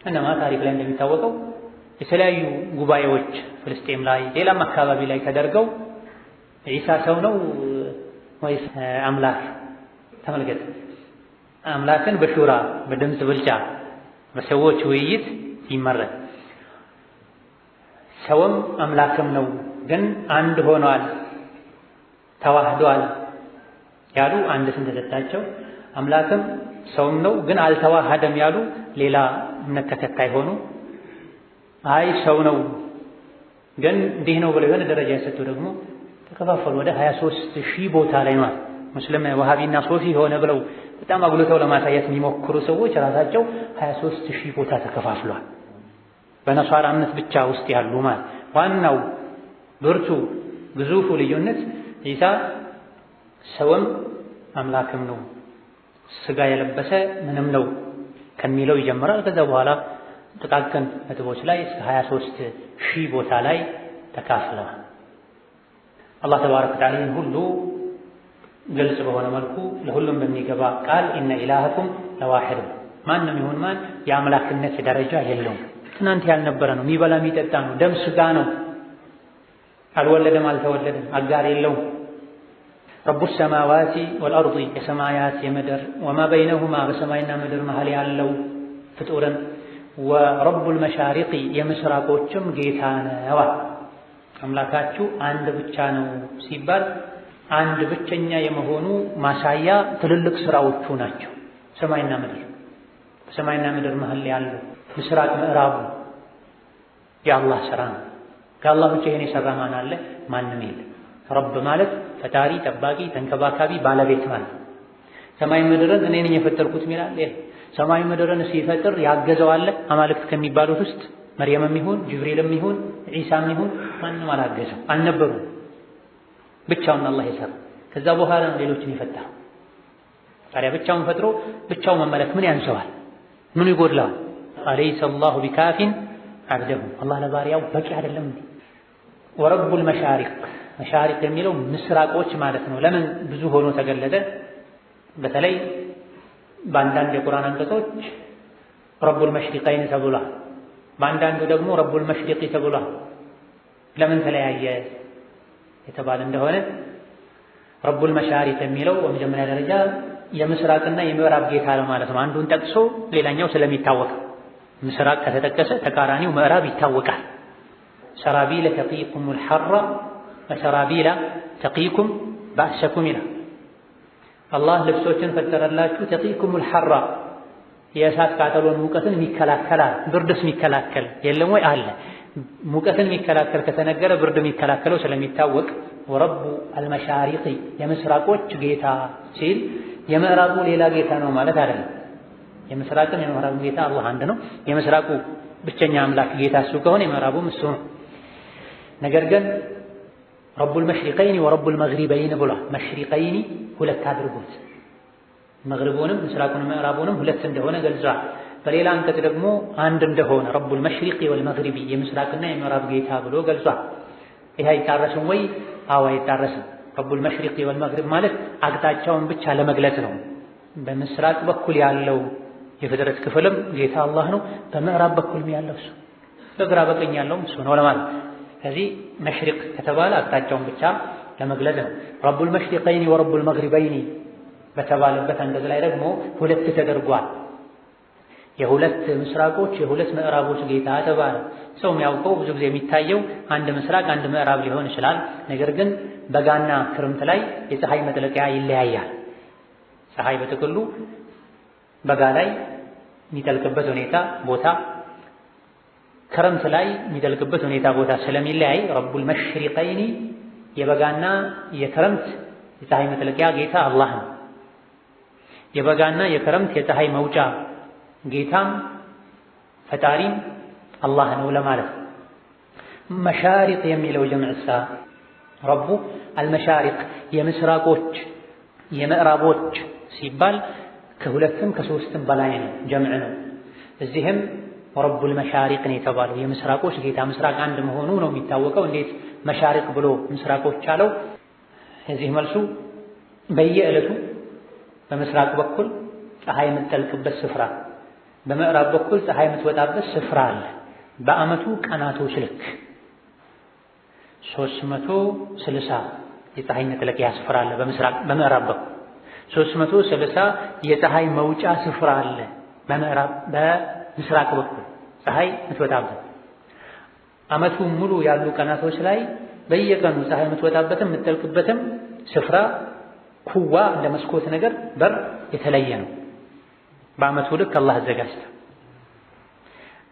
S3: እነማ ታሪክ ላይ እንደሚታወቀው የተለያዩ ጉባኤዎች ፍልስጤም ላይ ሌላም አካባቢ ላይ ተደርገው ዒሳ ሰው ነው ወይስ አምላክ? ተመልከት። አምላክን በሹራ በድምፅ ብልጫ በሰዎች ውይይት ይመረጥ። ሰውም አምላክም ነው ግን አንድ ሆኗል ተዋህዷል ያሉ አንድ ስም ተሰጣቸው። አምላክም ሰውም ነው ግን አልተዋሃደም ያሉ ሌላ እምነት ተከታይ ሆኑ። አይ ሰው ነው ግን እንዲህ ነው ብለው የሆነ ደረጃ የሰጡ ደግሞ ተከፋፈሉ። ወደ 23,000 ቦታ ላይ ነው ሙስሊም ወሃቢና ሶፊ ሆነ ብለው በጣም አጉልተው ለማሳየት የሚሞክሩ ሰዎች ራሳቸው 23,000 ቦታ ተከፋፍሏል። በነሷራ እምነት ብቻ ውስጥ ያሉ ማለት ዋናው ብርቱ ግዙፉ ልዩነት ዒሳ ሰውም አምላክም ነው ስጋ የለበሰ ምንም ነው ከሚለው ይጀምራል። ከዛ በኋላ ጥቃቅን ነጥቦች ላይ እስከ 23,000 ቦታ ላይ ተካፍለዋል። አላህ ተባረከ ወተዓላ ሁሉ ግልጽ በሆነ መልኩ ለሁሉም በሚገባ ቃል ኢነ ኢላሀኩም ለዋሂድ ማንም ይሁን ማን የአምላክነት ደረጃ የለውም። ትናንት ያልነበረ ነው፣ የሚበላ የሚጠጣ ነው፣ ደም ስጋ ነው፣ አልወለደም አልተወለደም፣ አጋር የለውም። ረቡ ሰማዋቲ ወልአርዲ የሰማያት የምድር ወማ በይነሁማ በሰማይና ምድር መሃል ያለው ፍጡርን ወረቡል መሻሪቂ የምስራቆችም ጌታ ነው። አምላካችሁ አንድ ብቻ ነው ሲባል አንድ ብቸኛ የመሆኑ ማሳያ ትልልቅ ስራዎቹ ናቸው። ሰማይና ምድር በሰማይና ምድር መሃል ያለው ምስራቅ ምዕራቡ የአላህ ስራ ነው። ከአላህ ውጭ ይሄን የሰራ ማን አለ? ማንም የለም። ረብ ማለት ፈጣሪ፣ ጠባቂ፣ ተንከባካቢ፣ ባለቤት ማለት። ሰማይ ምድርን እኔ ነኝ የፈጠርኩት ይላል። ሰማይ ምድርን ሲፈጥር ያገዘው አለ? አማልክት ከሚባሉት ውስጥ መርየምም ይሁን ጅብሪልም ይሁን ዒሳም ይሁን ማንም አላገዘው አልነበሩም። ብቻውን አላህ የሰራ ከዛ በኋላ ሌሎችን የፈጠረው። ታዲያ ብቻውን ፈጥሮ ብቻው መመለክ ምን ያንሰዋል? ምን ይጎድላል? አለይሰ አላሁ ቢካፊን አብደሁ አላህ ለባሪያው በቂ አይደለም እንዴ? ወረቡል መሻሪቅ መሻሪቅ የሚለው ምስራቆች ማለት ነው። ለምን ብዙ ሆኖ ተገለጠ? በተለይ በአንዳንድ የቁርአን አንቀጾች ረቡል መሽሪቀይን ተብሏል፣ በአንዳንዱ ደግሞ ረቡል መሽሪቂ ተብሏል። ለምን ተለያየ የተባለ እንደሆነ ረቡል መሻሪቅ የሚለው በመጀመሪያ ደረጃ የምስራቅና የምዕራብ ጌታ ነው ማለት ነው። አንዱን ጠቅሶ ሌላኛው ስለሚታወቅ ምስራቅ ከተጠቀሰ ተቃራኒው ምዕራብ ይታወቃል። ሰራቢለ ተቂኩሙል ሐራ ወሰራቢላ ተቂኩም ባእሰኩም ይላል። አላህ ልብሶችን ፈጠረላችሁ ተቂኩሙል ሐራ የእሳት ቃጠሎን ሙቀትን የሚከላከላል ብርድስ የሚከላከል የለም ወይ? አለ። ሙቀትን የሚከላከል ከተነገረ ብርድ የሚከላከለው ስለሚታወቅ ወረቡ አልመሻሪቂ የምስራቆች ጌታ ሲል የምዕራቡ ሌላ ጌታ ነው ማለት አይደለም። የምስራቅም የምዕራቡ ጌታ አላህ አንድ ነው። የምስራቁ ብቸኛ አምላክ ጌታ እሱ ከሆነ የምዕራቡም እሱ ነው። ነገር ግን ረቡል መሽሪቀይኒ ወረቡል መግሪበይኒ ብሏል። መሽሪቀይኒ ሁለት አድርጎት መግሪቡንም ምስራቁንም ምዕራቡንም ሁለት እንደሆነ ገልጿል። በሌላ አንቀጽ ደግሞ አንድ እንደሆነ ረቡል መሽሪቂ ወልመግሪቢ የምስራቅና የምዕራብ ጌታ ብሎ ገልጿል። ይሄ አይጣረስም ወይ? አዎ አይጣረስም። ረቡል መሽሪቂ ወልመግሪብ ማለት አቅጣጫውን ብቻ ለመግለጽ ነው። በምስራቅ በኩል ያለው የፍጥረት ክፍልም ጌታ አላህ ነው። በምዕራብ በኩልም ያለው እሱ፣ በግራ በቀኝ ያለውም እሱ ነው ለማለት። ስለዚህ መሽሪቅ ከተባለ አቅጣጫውን ብቻ ለመግለጽ ነው። ረቡል መሽሪቀይኒ ወረቡል መግሪበይኒ በተባለበት አንቀጽ ላይ ደግሞ ሁለት ተደርጓል። የሁለት ምስራቆች የሁለት ምዕራቦች ጌታ ተባለ። ሰው የሚያውቀው ብዙ ጊዜ የሚታየው አንድ ምስራቅ አንድ ምዕራብ ሊሆን ይችላል። ነገር ግን በጋና ክረምት ላይ የፀሐይ መጥለቂያ ይለያያል። ፀሐይ በጥቅሉ በጋ ላይ የሚጠልቅበት ሁኔታ ቦታ፣ ክረምት ላይ የሚጠልቅበት ሁኔታ ቦታ ስለሚለያይ ረቡል መሽሪቀይኒ የበጋና የክረምት የፀሐይ መጥለቂያ ጌታ አላህ ነው። የበጋና የክረምት የፀሐይ መውጫ ጌታም ፈጣሪም አላህ ነው ለማለት። መሻሪቅ የሚለው ጀምዕ ረቡ አልመሻሪቅ የምስራቆች የምዕራቦች ሲባል ከሁለትም ከሶስትም በላይ ነው፣ ጀምዕ ነው። እዚህም ረቡል መሻሪቅ ነው የተባለው የምስራቆች ጌታ። ምስራቅ አንድ መሆኑ ነው የሚታወቀው። እንዴት መሻሪቅ ብሎ ምስራቆች አለው? የዚህ መልሱ በየዕለቱ በምስራቅ በኩል ፀሐይ የምትጠልቅበት ስፍራ፣ በምዕራብ በኩል ፀሐይ የምትወጣበት ስፍራ አለ። በዓመቱ ቀናቶች ልክ 360 የፀሐይ መጥለቂያ ስፍራ አለ በምዕራብ በኩል 360 የፀሐይ መውጫ ስፍራ አለ በምስራቅ በኩል ፀሐይ የምትወጣበት። ዓመቱ ሙሉ ያሉ ቀናቶች ላይ በየቀኑ ፀሐይ የምትወጣበትም የምትጠልቅበትም ስፍራ ኩዋ እንደ መስኮት ነገር በር የተለየ ነው። በዓመቱ ልክ አላህ አዘጋጅታ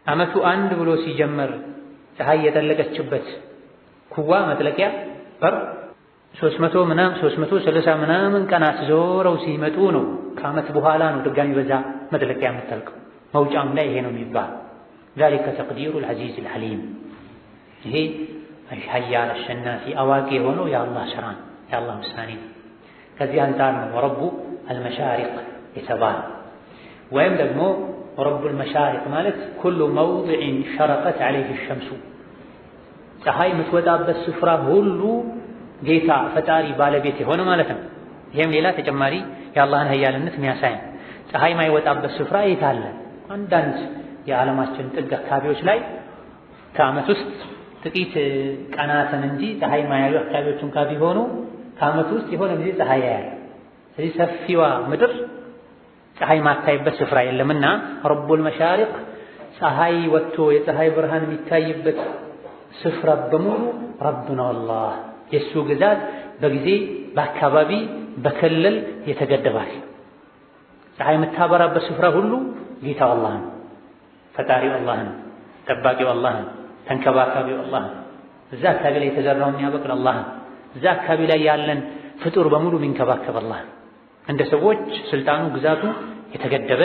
S3: ዓመቱ አንድ ብሎ ሲጀመር ፀሐይ የጠለቀችበት ኩዋ መጥለቂያ በር 330 ምናምን ቀናት ዞረው ሲመጡ ነው ከዓመት በኋላ ነው ድጋሚ በዛ መጥለቂያ የምትጠልቀው። መውጫም ላይ ይሄ ነው የሚባል ذلك تقدير العزيز العليم። ይሄ ኃያል አሸናፊ አዋቂ የሆነው የአላህ ስራ ነው፣ የአላህ ውሳኔ ነው። ከዚህ አንፃር ነው ረቡ አልመሻሪቅ የተባለ። ወይም ደግሞ ረቡል መሻሪቅ ማለት ኩሉ መውዲዕን ሸረቀት ዐለይሂ ሸምሱ ፀሐይ የምትወጣበት ስፍራ ሁሉ ጌታ ፈጣሪ ባለቤት የሆነ ማለት ነው። ይህም ሌላ ተጨማሪ የአላህን ኃያልነት የሚያሳይ ነው። ፀሐይ ማይወጣበት ስፍራ የት አለ? አንዳንድ የዓለማችን ጥግ አካባቢዎች ላይ ከዓመት ውስጥ ጥቂት ቀናትን እንጂ ፀሐይ ማያዩ አካባቢዎች እንኳ ቢሆኑ ከዓመት ውስጥ የሆነ ጊዜ ፀሐይ ያያል። ስለዚህ ሰፊዋ ምድር ፀሐይ ማታይበት ስፍራ የለምና ረቡል መሻሪቅ ፀሐይ ወጥቶ የፀሐይ ብርሃን የሚታይበት ስፍራ በሙሉ ረብና አላህ የእሱ ግዛት በጊዜ በአካባቢ በክልል የተገደባል። ፀሐይ የምታበራበት ስፍራ ሁሉ ጌታው አላህ ነው፣ ፈጣሪው አላህ ነው፣ ጠባቂው አላህ ነው፣ ተንከባካቢው አላህ ነው። እዛ አካባቢ ላይ የተዘራውን የሚያበቅል አላህ ነው። እዛ አካባቢ ላይ ያለን ፍጡር በሙሉ የሚንከባከብ አላህ ነው። እንደ ሰዎች ስልጣኑ ግዛቱ የተገደበ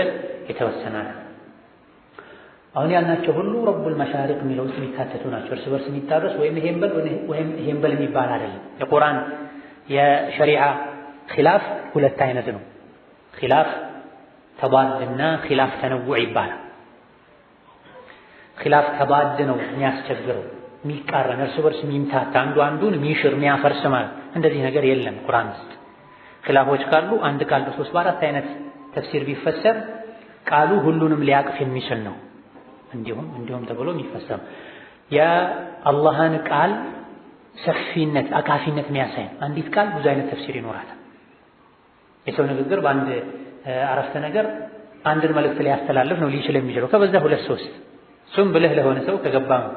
S3: የተወሰነ ነው። አሁን ያልናቸው ሁሉ ረቡል መሻሪቅ የሚለው ውስጥ የሚካተቱ ናቸው። እርስ በርስ የሚጣረስ ወይም ይሄን በል የሚባል አይደለም። የቁርአን የሸሪዓ ኺላፍ ሁለት አይነት ነው። ኺላፍ ተባድና ኺላፍ ተነውዕ ይባላል። ኺላፍ ተባድ ነው የሚያስቸግረው፣ የሚቃረን እርስ በርስ የሚምታታ አንዱ አንዱን የሚሽር የሚያፈርስ ማለት እንደዚህ ነገር የለም ቁርአን ውስጥ። ኺላፎች ካሉ አንድ ቃል በሶስት በአራት አይነት ተፍሲር ቢፈሰር ቃሉ ሁሉንም ሊያቅፍ የሚችል ነው። እንዲሁም ተብሎ የሚፈሰር የአላህን ቃል ሰፊነት አካፊነት የሚያሳይ አንዲት ቃል ብዙ አይነት ተፍሲር ይኖራታል። የሰው ንግግር በአንድ አረፍተ ነገር አንድን መልእክት ሊያስተላልፍ ነው ሊችል የሚችለው ከበዛ ሁለት ሶስት። እሱም ብልህ ለሆነ ሰው ከገባ ነው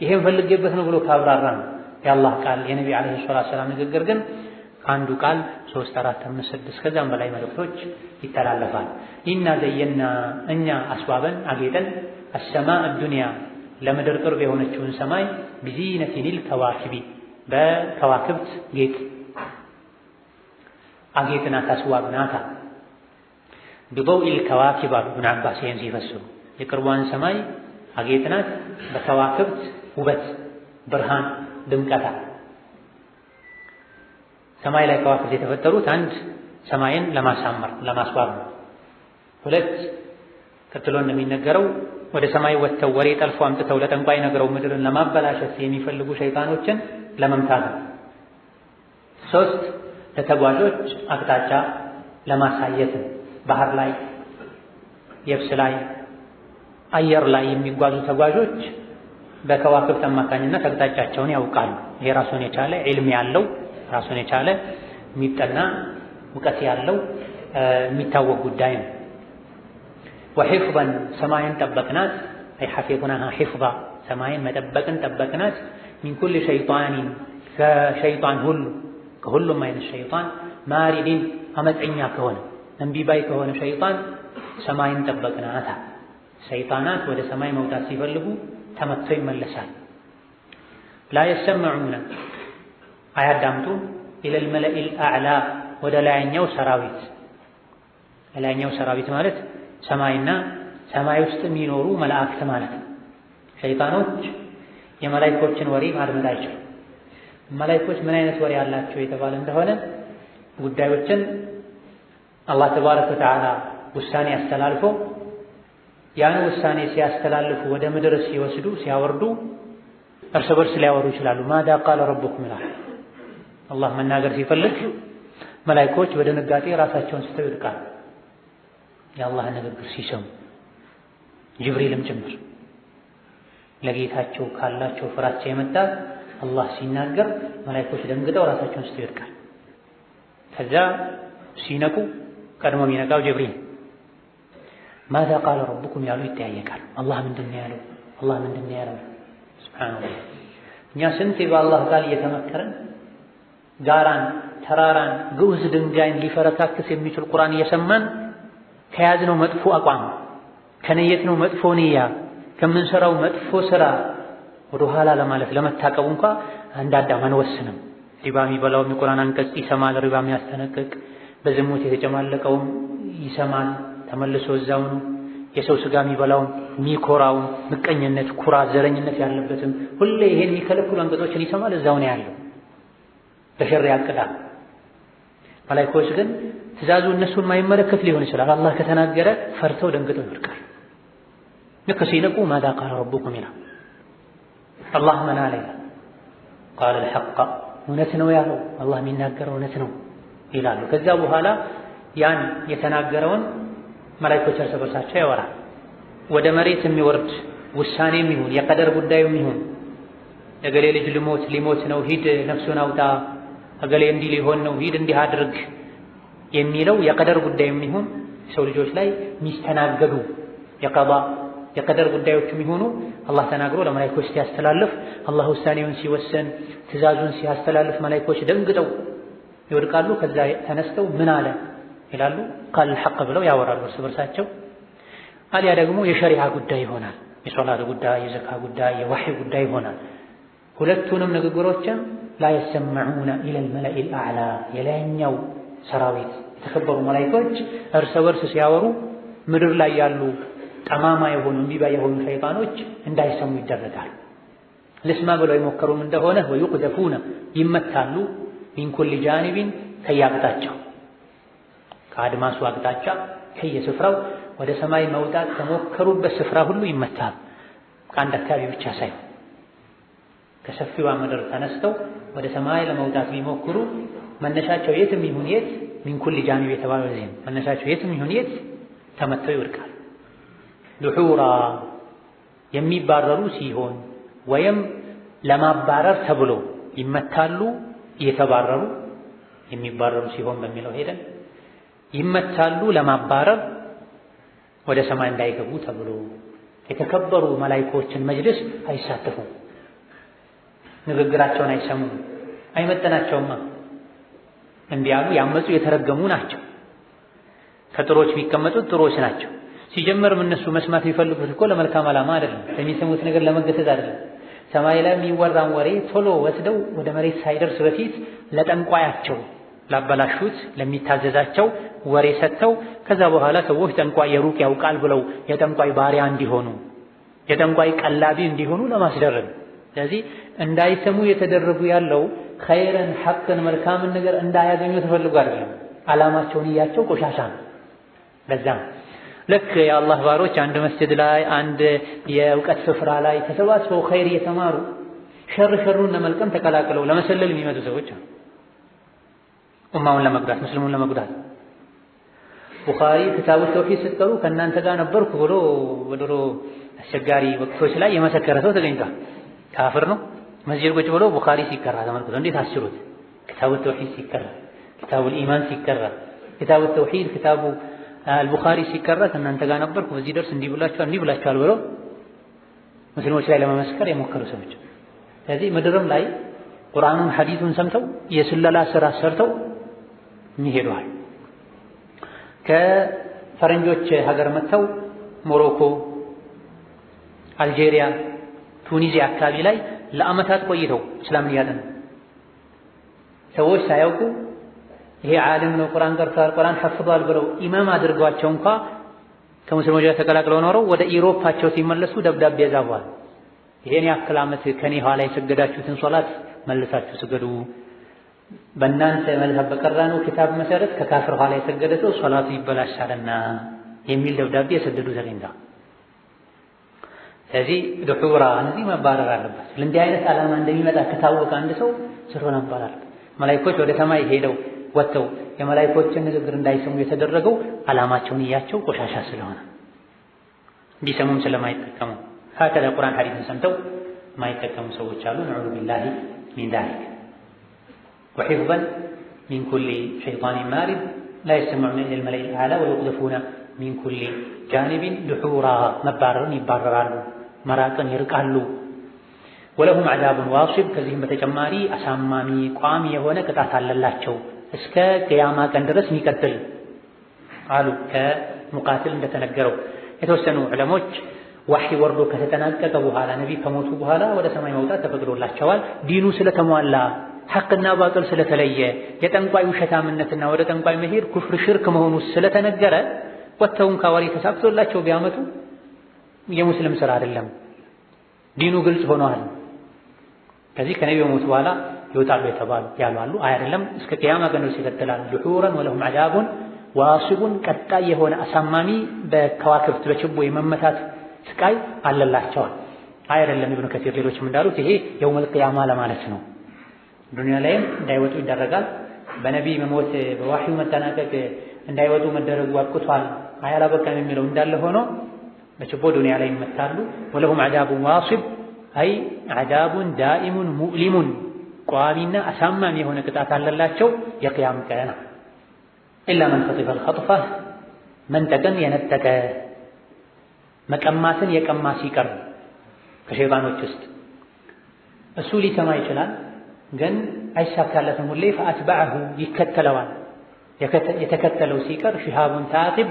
S3: ይሄን ፈልጌበት ነው ብሎ ካብራራ ነው። የአላህ ቃል የነቢ ዓለይሂ ሰላቱ ወሰላም ንግግር ግን ከአንዱ ቃል 3 4 5 6 ከዛም በላይ መልእክቶች ይተላለፋል። ኢና ዘየና እኛ አስዋበን አጌጠን አሰማእ ዱንያ ለምድር ቅርብ የሆነችውን ሰማይ ቢዚነቲል ከዋኪቢ በከዋክብት ጌጥ አጌጥናት አስዋብናታ ቢضوء الكواكب ابن عباس ሲፈስሩ የቅርቧን ሰማይ አጌጥናት በከዋክብት ውበት ብርሃን ድምቀታ ሰማይ ላይ ከዋክብት የተፈጠሩት አንድ ሰማይን ለማሳመር ለማስዋብ ነው። ሁለት ቀጥሎ እንደሚነገረው ወደ ሰማይ ወጥተው ወሬ ጠልፎ አምጥተው ለጠንቋይ ነግረው ምድርን ለማበላሸት የሚፈልጉ ሸይጣኖችን ለመምታት ነው። ሶስት ለተጓዦች አቅጣጫ ለማሳየት ባህር ላይ የብስ ላይ አየር ላይ የሚጓዙ ተጓዦች በከዋክብት አማካኝነት አቅጣጫቸውን ያውቃሉ። ይሄ ራሱን የቻለ ዒልም ያለው ራሱን የቻለ የሚጠና እውቀት ያለው የሚታወቅ ጉዳይ ነው። ወሒፍዘን ሰማይን ጠበቅናት አይ ሐፊዝናሃ ሒፍዛ ሰማይን መጠበቅን ጠበቅናት ሚን ኩል ሸይጣኒን ከሸይጣን ሁሉ ከሁሉም አይነት ሸይጣን ማሪድን አመፀኛ ከሆነ እምቢባይ ከሆነ ሸይጣን ሰማይን ጠበቅናታ። ሰይጣናት ወደ ሰማይ መውጣት ሲፈልጉ ተመተው ይመለሳል። ላ የሰመዑነ አያዳምጡም ኢለል መለኢል አዕላ ወደ ላይኛው ሰራዊት። ላይኛው ሰራዊት ማለት ሰማይና ሰማይ ውስጥ የሚኖሩ መላእክት ማለት ነው። ሸይጣኖች የመላእክቶችን ወሬ ማድመጥ አይችሉም። መላእክቶች ምን አይነት ወሬ ያላቸው የተባለ እንደሆነ ጉዳዮችን አላህ ተባረከ ወተዓላ ውሳኔ አስተላልፎ ያን ውሳኔ ሲያስተላልፉ ወደ ምድር ሲወስዱ ሲያወርዱ እርስ በርስ ሊያወሩ ይችላሉ። ማዳ ቃለ ረቡኩም ይላል። አላህ መናገር ሲፈልግ መላእክቶች በድንጋጤ ራሳቸውን ስተው ይወድቃሉ። የአላህ ንግግር ሲሰሙ ጅብሪልም ጭምር ለጌታቸው ካላቸው ፍራቻ የመጣ አላህ ሲናገር መላእክቶች ደንግጠው ራሳቸውን ስተው ይወድቃሉ። ከዛ ሲነቁ ቀድሞ የሚነቃው ጅብሪል ማዛ ቃለ ረቡኩም ያሉ ይጠያየቃሉ። አላህ ምንድን ነው ያለው? አላህ ምንድን ነው ያለው? ሱብሓነላህ። እኛ ስንት በአላህ ቃል እየተመከረን ጋራን ተራራን ግዑዝ ድንጋይን ሊፈረካክስ የሚችል ቁርአን እየሰማን ከያዝነው መጥፎ አቋም ከነየትነው መጥፎ ንያ ከምንሰራው መጥፎ ስራ ወደ ኋላ ለማለት ለመታቀቡ እንኳ አንዳዳም አንወስንም። ሪባ የሚበላው የቁርአን አንቀጽ ይሰማል፣ ሪባ የሚያስጠነቅቅ በዝሙት የተጨማለቀውም ይሰማል፣ ተመልሶ እዛው ነው። የሰው ስጋ የሚበላውም የሚኮራውም ምቀኝነት፣ ኩራት፣ ዘረኝነት ያለበትም ሁሌ ይሄን የሚከለክሉ አንቀጾችን ይሰማል፣ እዛው ነው ያለው። በሸር ያቅዳል። መላእክቶች ግን ትእዛዙ እነሱን ማይመለከት ሊሆን ይችላል። አላህ ከተናገረ ፈርተው ደንግጠው ይወድቃል። ልክ ሲነቁ ማዛ ቃለ ረቡኩም ይላል። አላህ ምን አለ? ቃለ አልሐቅ እውነት ነው ያለው አላህ የሚናገረው እውነት ነው ይላሉ። ከዛ በኋላ ያን የተናገረውን መላእክቶች እርስ በርሳቸው ያወራል። ወደ መሬት የሚወርድ ውሳኔም ይሁን የቀደር ጉዳዩም ይሁን የገሌ ልጅ ሊሞት ነው ሂድ ነፍሱን አውጣ፣ እገሌ እንዲህ ሊሆን ነው ሂድ እንዲህ አድርግ የሚለው የቀደር ጉዳይም ይሁን ሰው ልጆች ላይ የሚስተናገዱ የቀደር ጉዳዮችም ይሁኑ አላህ ተናግሮ ለመላእክቶች ሲያስተላልፍ አላህ ውሳኔውን ሲወሰን ትእዛዙን ሲያስተላልፍ መላእክቶች ደንግጠው ይወድቃሉ። ከዛ ተነስተው ምን አለ ይላሉ። ቃል ሐቅ ብለው ያወራሉ እርስ በርሳቸው። አሊያ ደግሞ የሸሪዓ ጉዳይ ይሆናል፣ የሶላት ጉዳይ፣ የዘካ ጉዳይ፣ የወህይ ጉዳይ ይሆናል። ሁለቱንም ንግግሮችም ላ የሰመዑነ ኢለል መለኢል አዕላ የላይኛው ሰራዊት የተከበሩ መላእክቶች እርስ በርስ ሲያወሩ ምድር ላይ ያሉ ጠማማ የሆኑ እምቢባ የሆኑ ሸይጣኖች እንዳይሰሙ ይደረጋል። ልስማ ብለው የሞከሩም እንደሆነ ወዩቅዘፉነ ይመታሉ ሚን ኩል ጃኒቢን ከየአቅጣጫው ከአድማሱ አቅጣጫ ከየስፍራው ወደ ሰማይ መውጣት ከሞከሩበት ስፍራ ሁሉ ይመታሉ። ከአንድ አካባቢ ብቻ ሳይሆን ከሰፊዋ ምድር ተነስተው ወደ ሰማይ ለመውጣት ቢሞክሩ መነሻቸው የትም ይሁን የት ሚን ኩል ጃኒብ የተባለው እዚህ መነሻቸው የትም ይሁን የት ተመተው ይወድቃል። ዱሑራ የሚባረሩ ሲሆን ወይም ለማባረር ተብሎ ይመታሉ እየተባረሩ የሚባረሩ ሲሆን በሚለው ሄደን ይመታሉ ለማባረር ወደ ሰማይ እንዳይገቡ ተብሎ የተከበሩ መላእክቶችን መጅልስ አይሳተፉም፣ ንግግራቸውን አይሰሙም፣ አይመጠናቸውማ። እንዲያሉ ያመፁ የተረገሙ ናቸው። ከጥሮች የሚቀመጡት ጥሮች ናቸው። ሲጀመርም እነሱ መስማት የሚፈልጉት እኮ ለመልካም ዓላማ አይደለም፣ ለሚሰሙት ነገር ለመገሰጽ አይደለም። ሰማይ ላይ የሚወራን ወሬ ቶሎ ወስደው ወደ መሬት ሳይደርስ በፊት ለጠንቋያቸው ላበላሹት ለሚታዘዛቸው ወሬ ሰጥተው ከዛ በኋላ ሰዎች ጠንቋይ የሩቅ ያውቃል ብለው የጠንቋይ ባሪያ እንዲሆኑ የጠንቋይ ቀላቢ እንዲሆኑ ለማስደረግ። ስለዚህ እንዳይሰሙ የተደረጉ ያለው ኸይረን ሐቅን መልካምን ነገር እንዳያገኙ ተፈልጎ አይደለም። ዓላማቸውን እያቸው ቆሻሻ ነው። ለዛም ልክ የአላህ ባሮች አንድ መስጂድ ላይ አንድ የእውቀት ስፍራ ላይ ተሰባስበው ኸይር እየተማሩ ሸሩን ለመልቀም ተቀላቅለው ለመሰለል የሚመጡ ሰዎች አሉ። ኡማውን ለመጉዳት ሙስሊሙን ለመጉዳት። ቡኻሪ ክታቡ ተውሂድ ስትቀሩ ከእናንተ ጋር ነበርኩ ብሎ በድሮ አስቸጋሪ ወቅቶች ላይ የመሰከረ ሰው ተገኝቷል። ካፍር ነው። መስጂድ ቁጭ ብሎ ቡኻሪ ሲቀራ ተመልክቶ እንዴት አስችሉት። ክታቡ ተውሂድ ሲቀራ፣ ክታቡ ኢማን ሲቀራ፣ ክታቡ ተውሂድ ክታቡ አልቡኻሪ ሲቀራ ከእናንተ ጋር ነበርኩ በዚህ ደርስ እንዲህ ብላችኋል ብሎ ሙስሊሞች ላይ ለመመስከር የሞከሩ ሰዎች። ስለዚህ ምድርም ላይ ቁርአኑን ሐዲሱን ሰምተው የስለላ ስራ ሰርተው ይሄዳሉ። ከፈረንጆች ሀገር መጥተው ሞሮኮ፣ አልጄሪያ፣ ቱኒዚያ አካባቢ ላይ ለአመታት ቆይተው እስላምን ያጠኑ ሰዎች ሳያውቁ ይሄ ዓለም ነው ቁርአን ቀርቷል ቁርአን ሐፍዟል ብለው ኢማም አድርጓቸው እንኳ ከሙስሊሞች ጋር ተቀላቅለው ኖረው ወደ ኢሮፓቸው ሲመለሱ ደብዳቤ ያዛዋል። ይሄን ያክል ዓመት ከኔ ኋላ የሰገዳችሁትን ሶላት መልሳችሁ ስገዱ፣ በእናንተ መዝሀብ በቀራነው ኪታብ መሰረት ከካፍር ኋላ የሰገደ ሰው ሶላቱ ይበላሻልና የሚል ደብዳቤ የሰደዱ ተገኝተዋል። ስለዚህ ድሑራ እነዚህ መባረር አለበት። ለእንዲህ አይነት ዓላማ እንደሚመጣ ከታወቀ አንድ ሰው ስሮ ነበር። መላእክቶች ወደ ሰማይ ሄደው ወጥተው የመላእክቶችን ንግግር እንዳይሰሙ የተደረገው ዓላማቸውን እያቸው ቆሻሻ ስለሆነ እንዲሰሙም ስለማይጠቀሙ ሀከዛ ቁርአን ሐዲስን ሰምተው ማይጠቀሙ ሰዎች አሉ። ነዑዙ ቢላሂ ሚን ዛሊክ ወሒፍዘን ሚን ኩሊ ሸይጣኒን ማሪድ ላ የስተሚዑነ ኢለል መለኢል አዕላ ወዩቅዘፉነ ሚን ኩሊ ጃኒቢን ድሑራ መባረርን ይባረራሉ፣ መራቅን ይርቃሉ። ወለሁም ዐዛቡን ዋሲብ ከዚህም በተጨማሪ አሳማሚ ቋሚ የሆነ ቅጣት አለላቸው እስከ ቅያማ ቀን ድረስ የሚቀጥል አሉ። ከሙቃትል እንደተነገረው የተወሰኑ ዑለሞች ዋሕይ ወርዶ ከተጠናቀቀ በኋላ ነቢይ ከሞቱ በኋላ ወደ ሰማይ መውጣት ተፈቅዶላቸዋል። ዲኑ ስለተሟላ ሐቅና ባጥል ስለተለየ የጠንቋይ ውሸታምነትና ወደ ጠንቋይ መሄድ ኩፍር ሽርክ መሆኑ ስለተነገረ ወጥተውን ካወሪ ተሳክቶላቸው ቢያመጡ የሙስሊም ስራ አይደለም፣ ዲኑ ግልጽ ሆኗል። ከዚህ ከነቢዩ ሞት በኋላ ይወጣሉ የተባሉ ያሉ አሉ። አይደለም እስከ ቂያማ ቀን ድረስ ይቀጥላል። ድሑረን ወለሁም ዐዛቡን ዋሲቡን ቀጣይ የሆነ አሳማሚ በከዋክብት በችቦ የመመታት ስቃይ አለላቸዋል። አይደለም ኢብኑ ከሲር ሌሎችም እንዳሉት ይሄ የውመል ቂያማ ለማለት ነው። ዱንያ ላይም እንዳይወጡ ይደረጋል። በነቢይ መሞት በዋሕዩ መጠናቀቅ እንዳይወጡ መደረጉ አብቅቷል አያላበቃም የሚለው እንዳለ ሆኖ በችቦ ዱንያ ላይ ይመታሉ። ወለሁም ዐዛቡን ዋሲብ አይ ዐዛቡን ዳኢሙን ሙእሊሙን ቋሚና አሳማሚ የሆነ ቅጣት አለላቸው የቅያም ቀን። ኢላ መን ኸጢፈል ኸጥፈ መንጠቅን የነጠቀ መቀማትን የቀማ ሲቀር ከሸይጣኖች ውስጥ እሱ ሊሰማ ይችላል፣ ግን አይሳካለትም። ሁሌ ፈአትበዐሁ ይከተለዋል። የተከተለው ሲቀር ሽሃቡን ታቂብ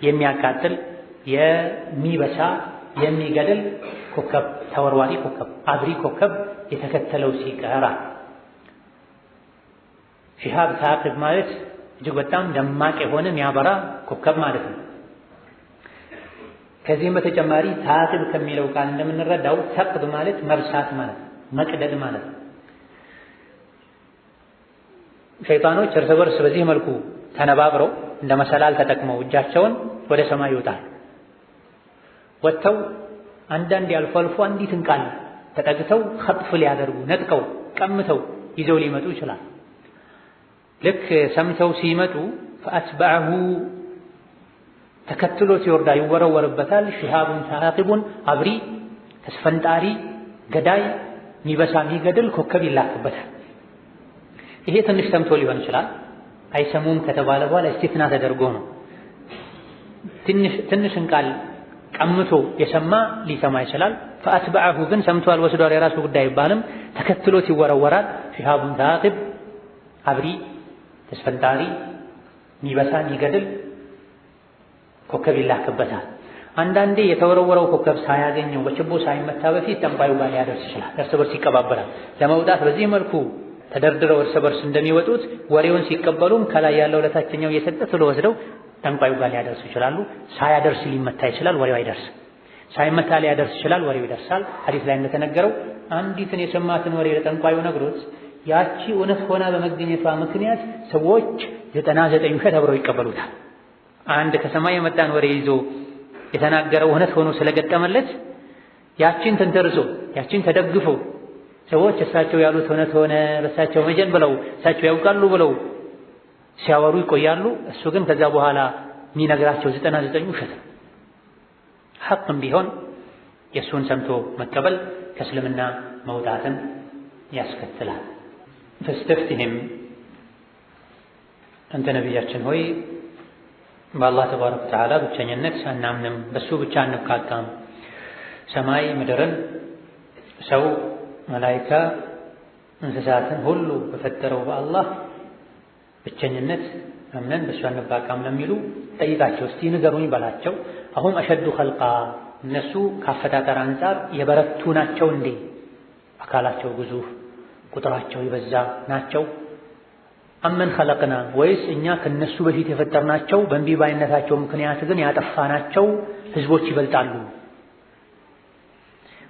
S3: የሚያቃጥል የሚበሳ የሚገድል ኮከብ ተወርዋሪ ኮከብ አብሪ ኮከብ የተከተለው ሲቀራ። ሽሃብ ታቂብ ማለት እጅግ በጣም ደማቅ የሆነ የሚያበራ ኮከብ ማለት ነው። ከዚህም በተጨማሪ ታቂብ ከሚለው ቃል እንደምንረዳው ተቅብ ማለት መብሳት ማለት መቅደድ ማለት ነው። ሸይጣኖች እርስ በርስ በዚህ መልኩ ተነባብረው እንደ መሰላል ተጠቅመው እጃቸውን ወደ ሰማይ ይወጣል። ወጥተው አንዳንድ ያልፎ አልፎ አንዲትን ቃል ተጠግተው ኸጥፍ ሊያደርጉ ነጥቀው ቀምተው ይዘው ሊመጡ ይችላል። ልክ ሰምተው ሲመጡ ፈአትበዐሁ ተከትሎት ይወርዳ ይወረወርበታል። ሽሃቡን ታቂቡን አብሪ ተስፈንጣሪ ገዳይ ሚበሳ ሚገድል ኮከብ ይላክበታል። ይሄ ትንሽ ሰምቶ ሊሆን ይችላል። አይሰሙም ከተባለ በኋላ እስቲትና ተደርጎ ነው። ትንሽን ቃል ቀምቶ የሰማ ሊሰማ ይችላል። ፈአትበዐሁ ግን ሰምቷል ወስዷል የራሱ ጉዳይ አይባልም። ተከትሎት ይወረወራል። ሽሃቡን ታቂብ አብሪ ተስፈንጣሪ የሚበሳ የሚገድል ኮከብ ይላክበታል። አንዳንዴ የተወረወረው ኮከብ ሳያገኘው በችቦ ሳይመታ በፊት ጠንቋዩ ጋር ሊያደርስ ይችላል። እርስ በርስ ይቀባበላል። ለመውጣት በዚህ መልኩ ተደርድረው እርስ በርስ እንደሚወጡት ወሬውን ሲቀበሉም ከላይ ያለው ለታችኛው እየሰጠ ቶሎ ወስደው ጠንቋዩ ጋር ሊያደርሱ ይችላሉ። ሳያደርስ ሊመታ ይችላል፣ ወሬው አይደርስም። ሳይመታ ሊያደርስ ይችላል፣ ወሬው ይደርሳል። ሐዲስ ላይ እንደተነገረው አንዲትን የሰማትን ወሬ ለጠንቋዩ ነግሮት ያቺ እውነት ሆና በመገኘቷ ምክንያት ሰዎች 99 ውሸት አብረው ይቀበሉታል። አንድ ከሰማይ የመጣን ወሬ ይዞ የተናገረው እውነት ሆኖ ስለገጠመለት ያቺን ተንተርሶ ያቺን ተደግፎ ሰዎች እሳቸው ያሉት እውነት ሆነ በእሳቸው መጀን ብለው እሳቸው ያውቃሉ ብለው ሲያወሩ ይቆያሉ። እሱ ግን ከዛ በኋላ የሚነግራቸው 99 ውሸት ነው። ሐቅም ቢሆን የእሱን ሰምቶ መቀበል ከእስልምና መውጣትን ያስከትላል። ፈስተፍቲህም አንተ ነቢያችን ሆይ በአላህ ተባረከ ወተዓላ ብቸኝነት አናምንም፣ በሱ ብቻ አንብቃቃም። ሰማይ ምድርን፣ ሰው፣ መላኢካ፣ እንስሳትን ሁሉ በፈጠረው በአላህ ብቸኝነት አምነን በሱ አንብቃቃም ለሚሉ ጠይቃቸው እስቲ ንገሩኝ በላቸው። አሁም አሸዱ ኸልቃ እነሱ ካፈጣጠር አንጻር የበረቱ ናቸው እንዴ? አካላቸው ግዙፍ ቁጥራቸው የበዛ ናቸው? አመን ኸለቅና ወይስ እኛ ከነሱ በፊት የፈጠርናቸው በእምቢ ባይነታቸው ምክንያት ግን ያጠፋናቸው ህዝቦች ይበልጣሉ?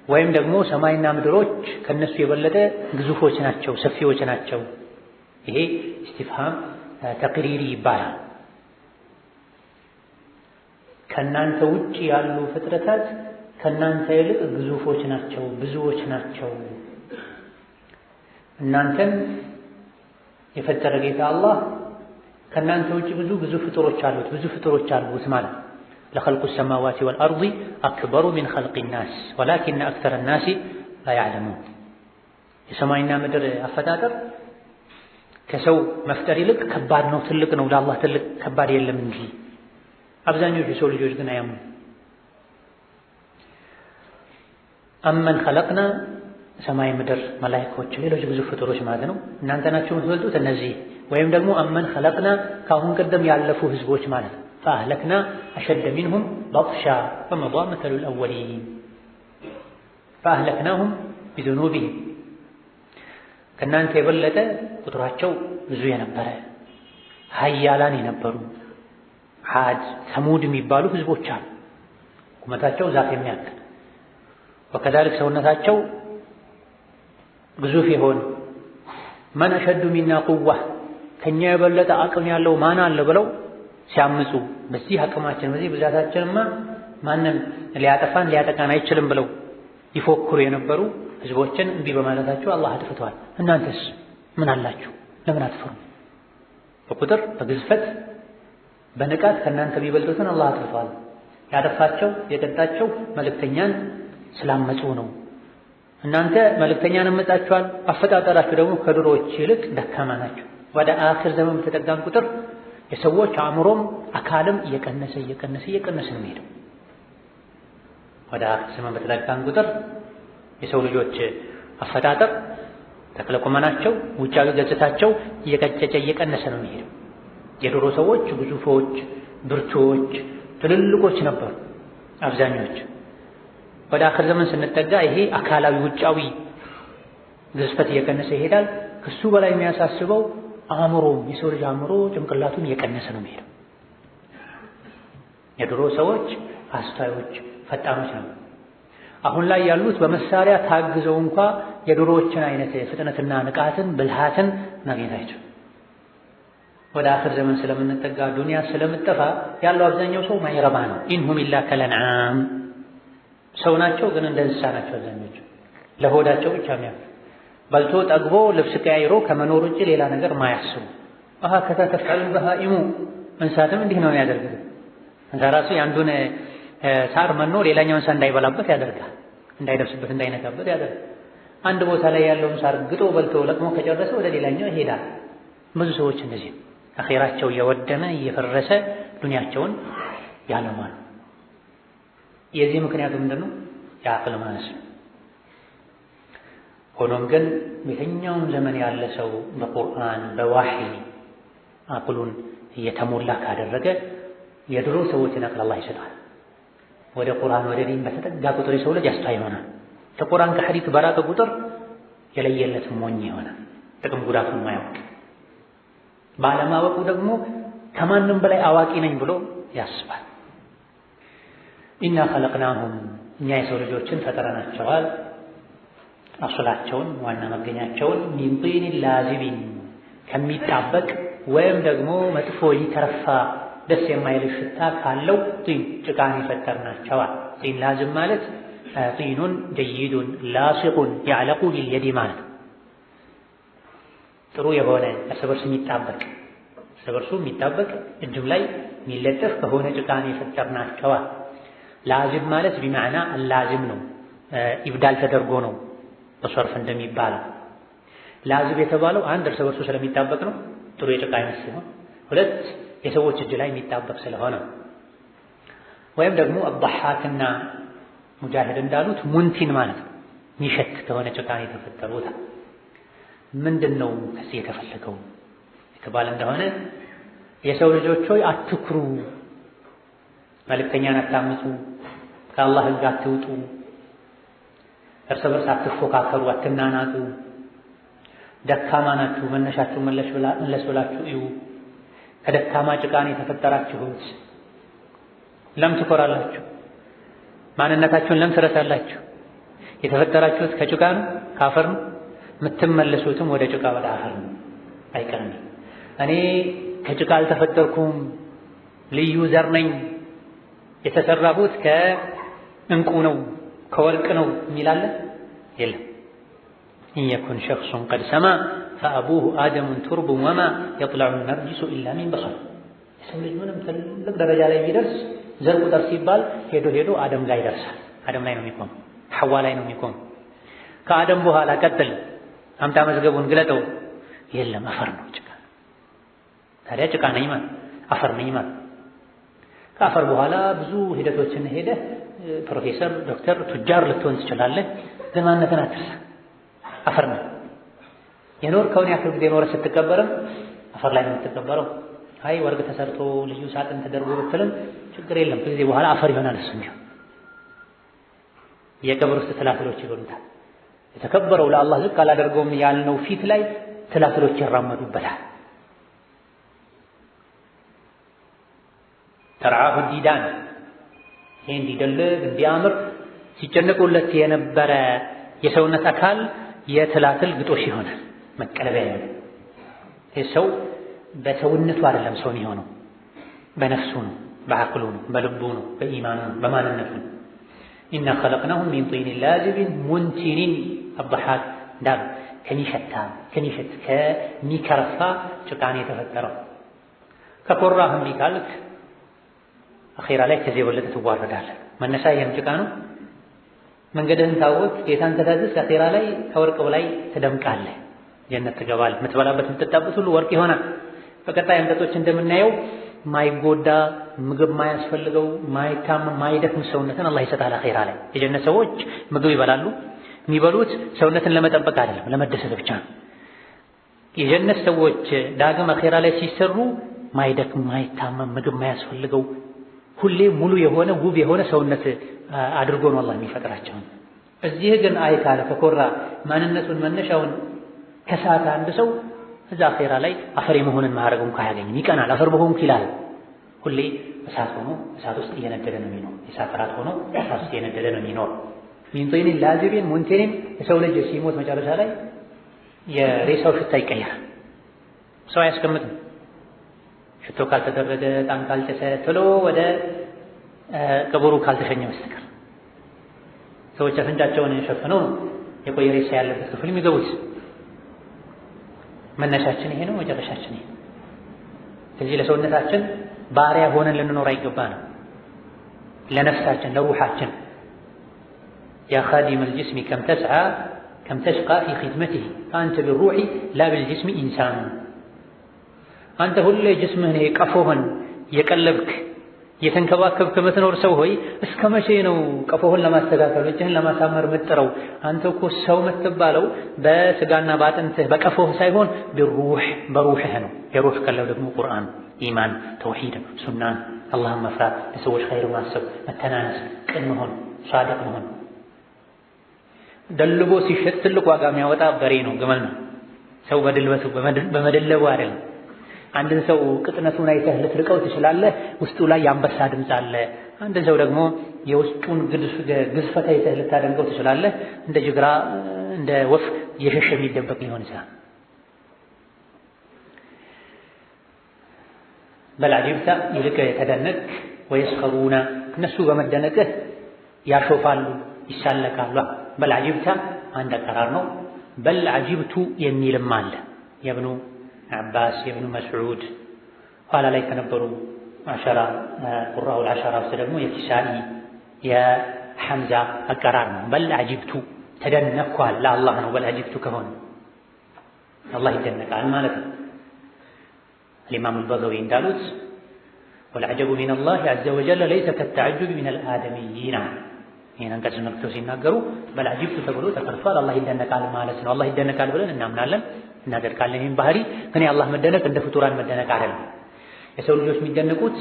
S3: ወይም ደግሞ ሰማይና ምድሮች ከነሱ የበለጠ ግዙፎች ናቸው፣ ሰፊዎች ናቸው? ይሄ ኢስቲፍሃም ተቅሪሪ ይባላል። ከናንተ ውጭ ያሉ ፍጥረታት ከናንተ ይልቅ ግዙፎች ናቸው፣ ብዙዎች ናቸው። እናንተን የፈጠረ ጌታ አላህ ከናንተ ውጭ ብዙ ግዙፍ ፍጡሮች አሉት፣ ብዙ ፍጡሮች አሉት ማለት ለኸልቁ ሰማዋቲ ወልአርዲ አክበሩ ሚን ኸልቂ ናስ ወላኪነ አክተረ ናሲ ላ ያዕለሙን። የሰማይና ምድር አፈጣጠር ከሰው መፍጠር ይልቅ ከባድ ነው፣ ትልቅ ነው። ለአላህ ትልቅ ከባድ የለም እንጂ አብዛኞቹ የሰው ልጆች ግን አያምኑ። አመን ኸለቅና ሰማይ፣ ምድር፣ መላኢኮች፣ ሌሎች ብዙ ፍጡሮች ማለት ነው። እናንተ ናችሁ የምትበልጡት እነዚህ። ወይም ደግሞ አመን ኸለቅና ከአሁን ቀደም ያለፉ ህዝቦች ማለት ነው። ፈአህለክና አሸደ ሚንሁም በጥሻ ፈመዷ መተሉል አወሊን። ፈአህለክናሁም ቢዙኑቢሂም ከእናንተ የበለጠ ቁጥራቸው ብዙ የነበረ ሀያላን የነበሩ ዓድ፣ ሰሙድ የሚባሉ ህዝቦች አሉ። ቁመታቸው ዛፍ የሚያክል ወከዛልክ ሰውነታቸው ግዙፍ የሆኑ መን አሸዱ ሚና ቁዋ ከኛ የበለጠ አቅም ያለው ማን አለ ብለው ሲያምፁ በዚህ አቅማችን በዚህ ብዛታችንማ ማንም ሊያጠፋን ሊያጠቃን አይችልም ብለው ይፎክሩ የነበሩ ህዝቦችን እምቢ በማለታቸው አላህ አጥፍቷል። እናንተስ ምን አላችሁ? ለምን አትፈሩ? በቁጥር በግዝፈት በንቃት ከእናንተ ቢበልጡትን አላህ አጥፍቷል። ያጠፋቸው የቀጣቸው መልእክተኛን ስላመፁ ነው። እናንተ መልእክተኛን አመጻችኋል፣ አፈጣጠራችሁ ደግሞ ከድሮዎች ይልቅ ደካማ ናቸው። ወደ አኺር ዘመን በተጠጋን ቁጥር የሰዎች አእምሮም አካልም እየቀነሰ ነው የሚሄደው። ወደ አኺር ዘመን በተጠጋን ቁጥር የሰው ልጆች አፈጣጠር ተክለ ቁመናቸው፣ ውጫዊ ገጽታቸው እየቀጨጨ እየቀነሰ ነው የሚሄደው። የድሮ ሰዎች ግዙፎች፣ ብርቱዎች፣ ትልልቆች ነበሩ አብዛኞቹ። ወደ አኺር ዘመን ስንጠጋ ይሄ አካላዊ ውጫዊ ግዝፈት እየቀነሰ ይሄዳል። ከሱ በላይ የሚያሳስበው አእምሮም የሰው ልጅ አእምሮ ጭንቅላቱም እየቀነሰ ነው የሚሄደው። የድሮ ሰዎች አስተዋዮች፣ ፈጣኖች ነው። አሁን ላይ ያሉት በመሳሪያ ታግዘው እንኳ የድሮዎችን አይነት ፍጥነትና ንቃትን ብልሃትን ማግኘታቸው። ወደ አኺር ዘመን ስለምንጠጋ ዱንያ ስለምጠፋ ያለው አብዛኛው ሰው ማይረባ ነው። ኢንሁም ኢላ ከለንዓም ሰው ናቸው ግን እንደ እንስሳ ናቸው አብዛኞቹ። ለሆዳቸው ብቻ የሚያምኑ በልቶ ጠግቦ ልብስ ቀያይሮ ከመኖር ውጭ ሌላ ነገር ማያስቡ። ወሀከዛ ተፍዐሉ በሃኢሙ እንስሳትም እንዲህ ነው ያደርጉት። እንስሳ ራሱ የአንዱን ሳር መኖ ሌላኛውን እንስሳ እንዳይበላበት ያደርጋል፣ እንዳይደርስበት እንዳይነካበት ያደርጋል። አንድ ቦታ ላይ ያለውን ሳር ግጦ በልቶ ለቅሞ ከጨረሰ ወደ ሌላኛው ይሄዳል። ብዙ ሰዎች እንደዚህ አኺራቸው እየወደመ እየፈረሰ ዱንያቸውን ያለማሉ። የዚህ ምክንያቱ ምንድነው? የአቅል ማነስ። ሆኖም ግን በየትኛውም ዘመን ያለ ሰው በቁርአን በዋህይ አቅሉን እየተሞላ ካደረገ የድሮ ሰዎችን አቅል አላህ ይሰጣል። ወደ ቁርአን ወደ ዲን በተጠጋ ቁጥር የሰው ልጅ አስተዋይ ይሆናል። ከቁርአን ከሐዲስ በራቀ ቁጥር የለየለት ሞኝ ይሆናል። ጥቅም ጉዳቱን ማያውቅ ባለማወቁ ደግሞ ከማንም በላይ አዋቂ ነኝ ብሎ ያስባል። ኢና ኸለቅናሁም እኛ የሰው ልጆችን ፈጥረናቸዋል። አስላቸውን ዋና መገኛቸውን ሚን ጢኒን ላዚቢን ከሚጣበቅ ወይም ደግሞ መጥፎ ይተረፋ ደስ የማይል ሽታ ካለው ጢን ጭቃን የፈጠርናቸዋል። ጢን ላዝም ማለት ጢኑን ጀይዱን ላሲቁን ያዕለቁ ሊልየዲ ማለት ጥሩ የሆነ እርስ በርሱ የሚጣበቅ እጅም ላይ የሚለጠፍ ከሆነ ጭቃን የፈጠርናቸዋል። ላዝም ማለት ቢማዕና ላዝም ነው፣ ኢብዳል ተደርጎ ነው በሰርፍ እንደሚባለው። ላዝም የተባለው አንድ እርስ በርሱ ስለሚጣበቅ ነው፣ ጥሩ የጭቃ አይነት ሲሆን፣ ሁለት የሰዎች እጅ ላይ የሚጣበቅ ስለሆነ፣ ወይም ደግሞ አضحاክና ሙጃሂድ እንዳሉት ሙንቲን ማለት ነው፣ የሚሸት ከሆነ ጭቃን የተፈጠሩት። ምንድነው ከዚህ የተፈለገው የተባለ እንደሆነ የሰው ልጆች ሆይ አትኩሩ፣ መልእክተኛን አታምፁ፣ ከአላህ ሕግ አትውጡ፣ እርስ በርስ አትፎካከሩ፣ አትናናጡ፣ ደካማ ናችሁ መነሻችሁ መለስ ብላችሁ እዩ፣ ከደካማ ጭቃን የተፈጠራችሁት ለም ትኮራላችሁ፣ ማንነታችሁን ለም ትረሳላችሁ፣ የተፈጠራችሁት ከጭቃ ነው ከአፈር ነው፣ የምትመለሱትም ወደ ጭቃ ወደ አፈር ነው አይቀርም። እኔ ከጭቃ አልተፈጠርኩም ልዩ ዘር ነኝ የተሰራሁት ከእንቁ ነው ከወርቅ ነው የሚላለ የለም። ኢንየኩን ሸኽሱን ቀድ ሰማ ፈአቡሁ አደሙን ቱርቡን ወማ የጥለዑ ነርጅሱ ኢላ ሚን በሰር። የሰው ልጅ ምንም ትልቅ ደረጃ ላይ ቢደርስ ዘር ቁጥር ሲባል ሄዶ አደም ላይ ይደርሳል። አደም ላይ ነው የሚቆመው፣ ሐዋ ላይ ነው የሚቆመው። ከአደም በኋላ ቀጥል አምጣ መዝገቡን ግለጠው፣ የለም አፈር ነው ጭቃ። ታዲያ ጭቃ ነኝ ማለት አፈር ነኝ ማለት ከአፈር በኋላ ብዙ ሂደቶችን ሄደህ ፕሮፌሰር፣ ዶክተር፣ ቱጃር ልትሆን ትችላለህ። ግን ማንነትን አትርሳ፣ አፈር ነው። የኖርከውን ያክል ጊዜ ኖረህ ስትቀበርም አፈር ላይ ነው የምትቀበረው። አይ ወርቅ ተሰርቶ ልዩ ሳጥን ተደርጎ ብትልም ችግር የለም፣ ከጊዜ በኋላ አፈር ይሆናል። እሱም ቢሆን የቀብር ውስጥ ትላትሎች ይበሉታል። የተከበረው ለአላህ ዝቅ አላደርገውም ያልነው ፊት ላይ ትላትሎች ይራመዱበታል። ተርዓሁ ዲዳን ይሄ እንዲደልግ እንዲያምር ሲጨነቁለት የነበረ የሰውነት አካል የትላትል ግጦሽ ይሆናል፣ መቀለቢያ ይሆናል። ይህ ሰው በሰውነቱ አይደለም ሰው የሚሆነው፣ በነፍሱ ነው፣ በዐቅሉ ነው፣ በልቡ ነው፣ በኢማኑ ነው፣ በማንነቱ ነው። ኢና ኸለቅናሁም ሚን ጢኒን ላዚቢን ሙንቲኒን አضحاክ እንዳሉ ከሚሸት ከሚከረፋ ጭቃን የተፈጠረው። ከኮራህ እምቢ ካልክ አኺራ ላይ ከዚህ የበለጠ ትዋረዳለህ። መነሻ ይህም ጭቃ ነው። መንገድህን ታወቅ፣ ጌታን ተታዘዝ፣ አኺራ ላይ ከወርቅ በላይ ትደምቃለህ፣ ጀነት ትገባለህ። የምትበላበት የምትጠጣበት ሁሉ ወርቅ ይሆናል። በቀጣይ አንቀጾች እንደምናየው ማይጎዳ ምግብ ማያስፈልገው ማይታመም ማይደክም ሰውነትን አላህ ይሰጣል አኺራ ላይ። የጀነት ሰዎች ምግብ ይበላሉ። የሚበሉት ሰውነትን ለመጠበቅ አይደለም፣ ለመደሰት ብቻ ነው። የጀነት ሰዎች ዳግም አኺራ ላይ ሲሰሩ ማይደክም ማይታመም ምግብ ማያስፈልገው ሁሌ ሙሉ የሆነ ውብ የሆነ ሰውነት አድርጎ ነው አላህ የሚፈጥራቸው። እዚህ ግን አይካለ ከኮራ ማንነቱን መነሻውን ከሳተ አንድ ሰው እዛ አኺራ ላይ አፈር የመሆንን ማዕረግ እንኳን አያገኝም። ይቀናል። አፈር በሆንኩ ይላል። ሁሌ እሳት ሆኖ እሳት ውስጥ እየነደደ ነው የሚኖር። የእሳት እራት ሆኖ እሳት ውስጥ እየነደደ ነው የሚኖር። ሚን ጢኒን ላዚቢን ሙንቲኒን። የሰው ልጅ ሲሞት መጨረሻ ላይ የሬሳው ሽታ ይቀየራል። ሰው አያስቀምጥም። ሽቶ ካልተደረገ ዕጣን ካልጨሰ ቶሎ ወደ ቀብሩ ካልተሸኘ በስተቀር ሰዎች አፍንጫቸውን ሸፍነው የቆየ ሬሳ ያለበት ክፍል የሚገቡት። መነሻችን ይሄ ነው፣ መጨረሻችን ይሄ። ስለዚህ ለሰውነታችን ባሪያ ሆነን ልንኖር አይገባንም። ለነፍሳችን ለሩሓችን ያ ኻዲመ ልጅስሚ ከም ተሽቃ ፊ ኺድመቲሂ ፈአንተ ቢሩሒ ላ ብልጅስሚ ኢንሳን። አንተ ሁሌ ጅስምህን ቀፎህን የቀለብክ የተንከባከብክ የምትኖር ሰው ሆይ እስከ መቼ ነው ቀፎህን ለማስተካከል እጅህን ለማሳመር የምትጥረው? አንተ እኮ ሰው የምትባለው በስጋና በአጥንትህ በቀፎህ ሳይሆን በሩሕህ ነው። የሩህ ቀለው ደግሞ ቁርአን፣ ኢማን፣ ተውሂድ፣ ሱናን፣ አላህን መፍራት፣ ለሰዎች ኸይር ማሰብ፣ መተናነስ፣ ቅን መሆን፣ ሷዲቅ መሆን። ደልቦ ሲሸጥ ትልቅ ዋጋ የሚያወጣ በሬ ነው፣ ግመል ነው። ሰው በድልበቱ በመደለቡ አይደለም። አንድን ሰው ቅጥነቱን አይተህ ልትርቀው ትችላለህ፣ ውስጡ ላይ የአንበሳ ድምፅ አለ። አንድ ሰው ደግሞ የውስጡን ግዝፈት አይተህ ልታደንቀው ትችላለህ፣ እንደ ጅግራ እንደ ወፍ እየሸሸ የሚደበቅ ሊሆን ይችላል። በል ዐጂብተ ይልቅ ተደነቅ፣ ወየስኸሩነ እነሱ በመደነቅህ ያሾፋሉ ይሳለቃሉ። በል ዐጂብተ አንድ አቀራር ነው። በል ዐጂብቱ የሚልም አለ። የብኑ አባስ የብኑ መስዑድ ኋላ ላይ ከነበሩ ቁራኡል ዐሸራ ውስጥ ደግሞ የኪሳኢ የሐምዛ አቀራር ነው። በል ዐጂብቱ ተደነቅኳል ለአላህ ነው። በል ዐጂብቱ ከሆነ አላህ ይደነቃል ማለት ነው። الإمام البغوي እንዳሉት والعجب من الله عز وجل ليس كالتعجب من الآدميين ይሄን አንቀጽ መክተው ሲናገሩ በል ዐጂብቱ ተብሎ ተቀርቷል። አላህ ይደነቃል ማለት ነው። አላህ ይደነቃል ብለን እናምናለን እናደርጋለን። ይሄን ባህሪ ግን የአላህ መደነቅ እንደ ፍጡራን መደነቅ አይደለም። የሰው ልጆች የሚደነቁት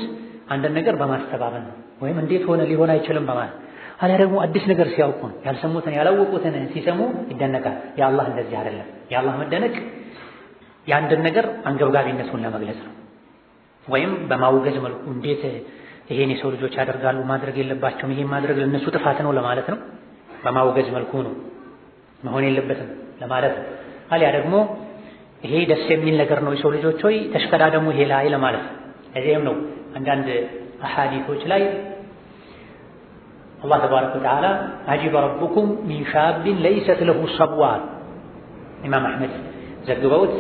S3: አንድ ነገር በማስተባበል ነው፣ ወይም እንዴት ሆነ ሊሆን አይችልም በማለት አሊያ ደግሞ አዲስ ነገር ሲያውቁ ነው። ያልሰሙትን ያላወቁትን ሲሰሙ ይደነቃል። የአላህ እንደዚህ አይደለም። የአላህ መደነቅ የአንድን ነገር አንገብጋቢነቱን ለመግለጽ ነው፣ ወይም በማውገዝ መልኩ እንዴት ይሄን የሰው ልጆች ያደርጋሉ ማድረግ የለባቸውም ይሄን ማድረግ ለነሱ ጥፋት ነው ለማለት ነው። በማውገዝ መልኩ ነው መሆን የለበትም ለማለት ነው። አሊያ ደግሞ ይሄ ደስ የሚል ነገር ነው የሰው ልጆች ሆይ ተሽቀዳደሙ ይሄ ላይ ለማለት ነው። እዚህም ነው አንዳንድ አሐዲሶች ላይ አላህ ተባረከ ወተዓላ ዐጂበ ረቡኩም ሚን ሻቢን ለይሰት ለሁ ሰብዋ ኢማም አሕመድ ዘግበውት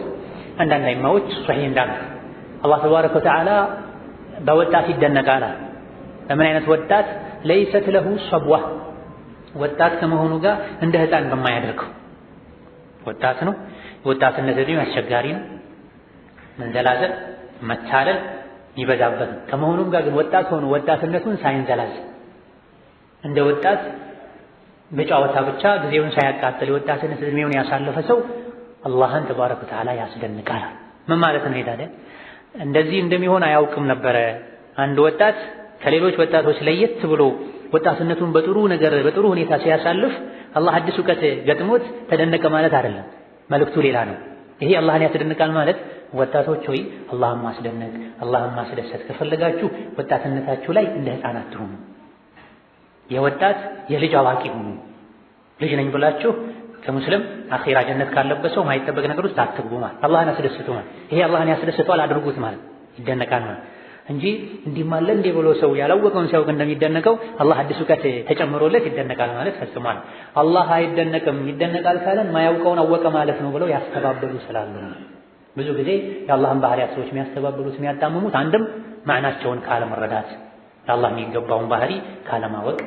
S3: አንዳንድ አይማዎች ሶሒህ እንዳሉት አላህ ተባረከ ወተዓላ በወጣት ይደነቃል። በምን አይነት ወጣት? ለይሰት ለሁ ሰብዋ ወጣት ከመሆኑ ጋር እንደ ህፃን በማያደርገው ወጣት ነው። የወጣትነት ዕድሜው አስቸጋሪ ነው። መንዘላዘል መታለል ይበዛበት ከመሆኑም ጋር ግን ወጣት ሆኖ ወጣትነቱን ሳይንዘላዘል እንደ ወጣት በጨዋታ ብቻ ጊዜውን ሳያቃጥል የወጣትነት ዕድሜውን ያሳለፈ ሰው አላህን ተባረከ ወተዓላ ያስደንቃል። ምን ማለት ነው? ታዲያ እንደዚህ እንደሚሆን አያውቅም ነበረ። አንድ ወጣት ከሌሎች ወጣቶች ለየት ብሎ ወጣትነቱን በጥሩ ነገር በጥሩ ሁኔታ ሲያሳልፍ አላህ አዲስ እውቀት ገጥሞት ተደነቀ ማለት አይደለም። መልእክቱ ሌላ ነው። ይሄ አላህን ያስደንቃል ማለት ወጣቶች ሆይ አላህን ማስደነቅ አላህን ማስደሰት ከፈለጋችሁ ወጣትነታችሁ ላይ እንደ ህፃናት ሁኑ። የወጣት የልጅ አዋቂ ሁኑ። ልጅ ነኝ ብላችሁ ከሙስሊም አኺራ ጀነት ካለበት ሰው ማይጠበቅ ነገር ውስጥ አትግቡ ማለት አላህን አስደስቱ ማለት ይሄ አላህን ያስደስቷል አድርጉት ማለት ይደነቃል ማለት እንጂ እንዲህ ማለ እንደ ብሎ ሰው ያላወቀውን ሲያውቅ እንደሚደነቀው አላህ አዲስ እውቀት ተጨምሮለት ይደነቃል ማለት ፈጽሟል። አላህ አይደነቅም ይደነቃል ካለን ማያውቀውን አወቀ ማለት ነው ብለው ያስተባበሉ ስላሉ ብዙ ጊዜ የአላህን ባህሪያት ሰዎች የሚያስተባብሉት የሚያጣምሙት አንድም ማዕናቸውን ካለመረዳት ለአላህ የሚገባውን ባህሪ ካለማወቅ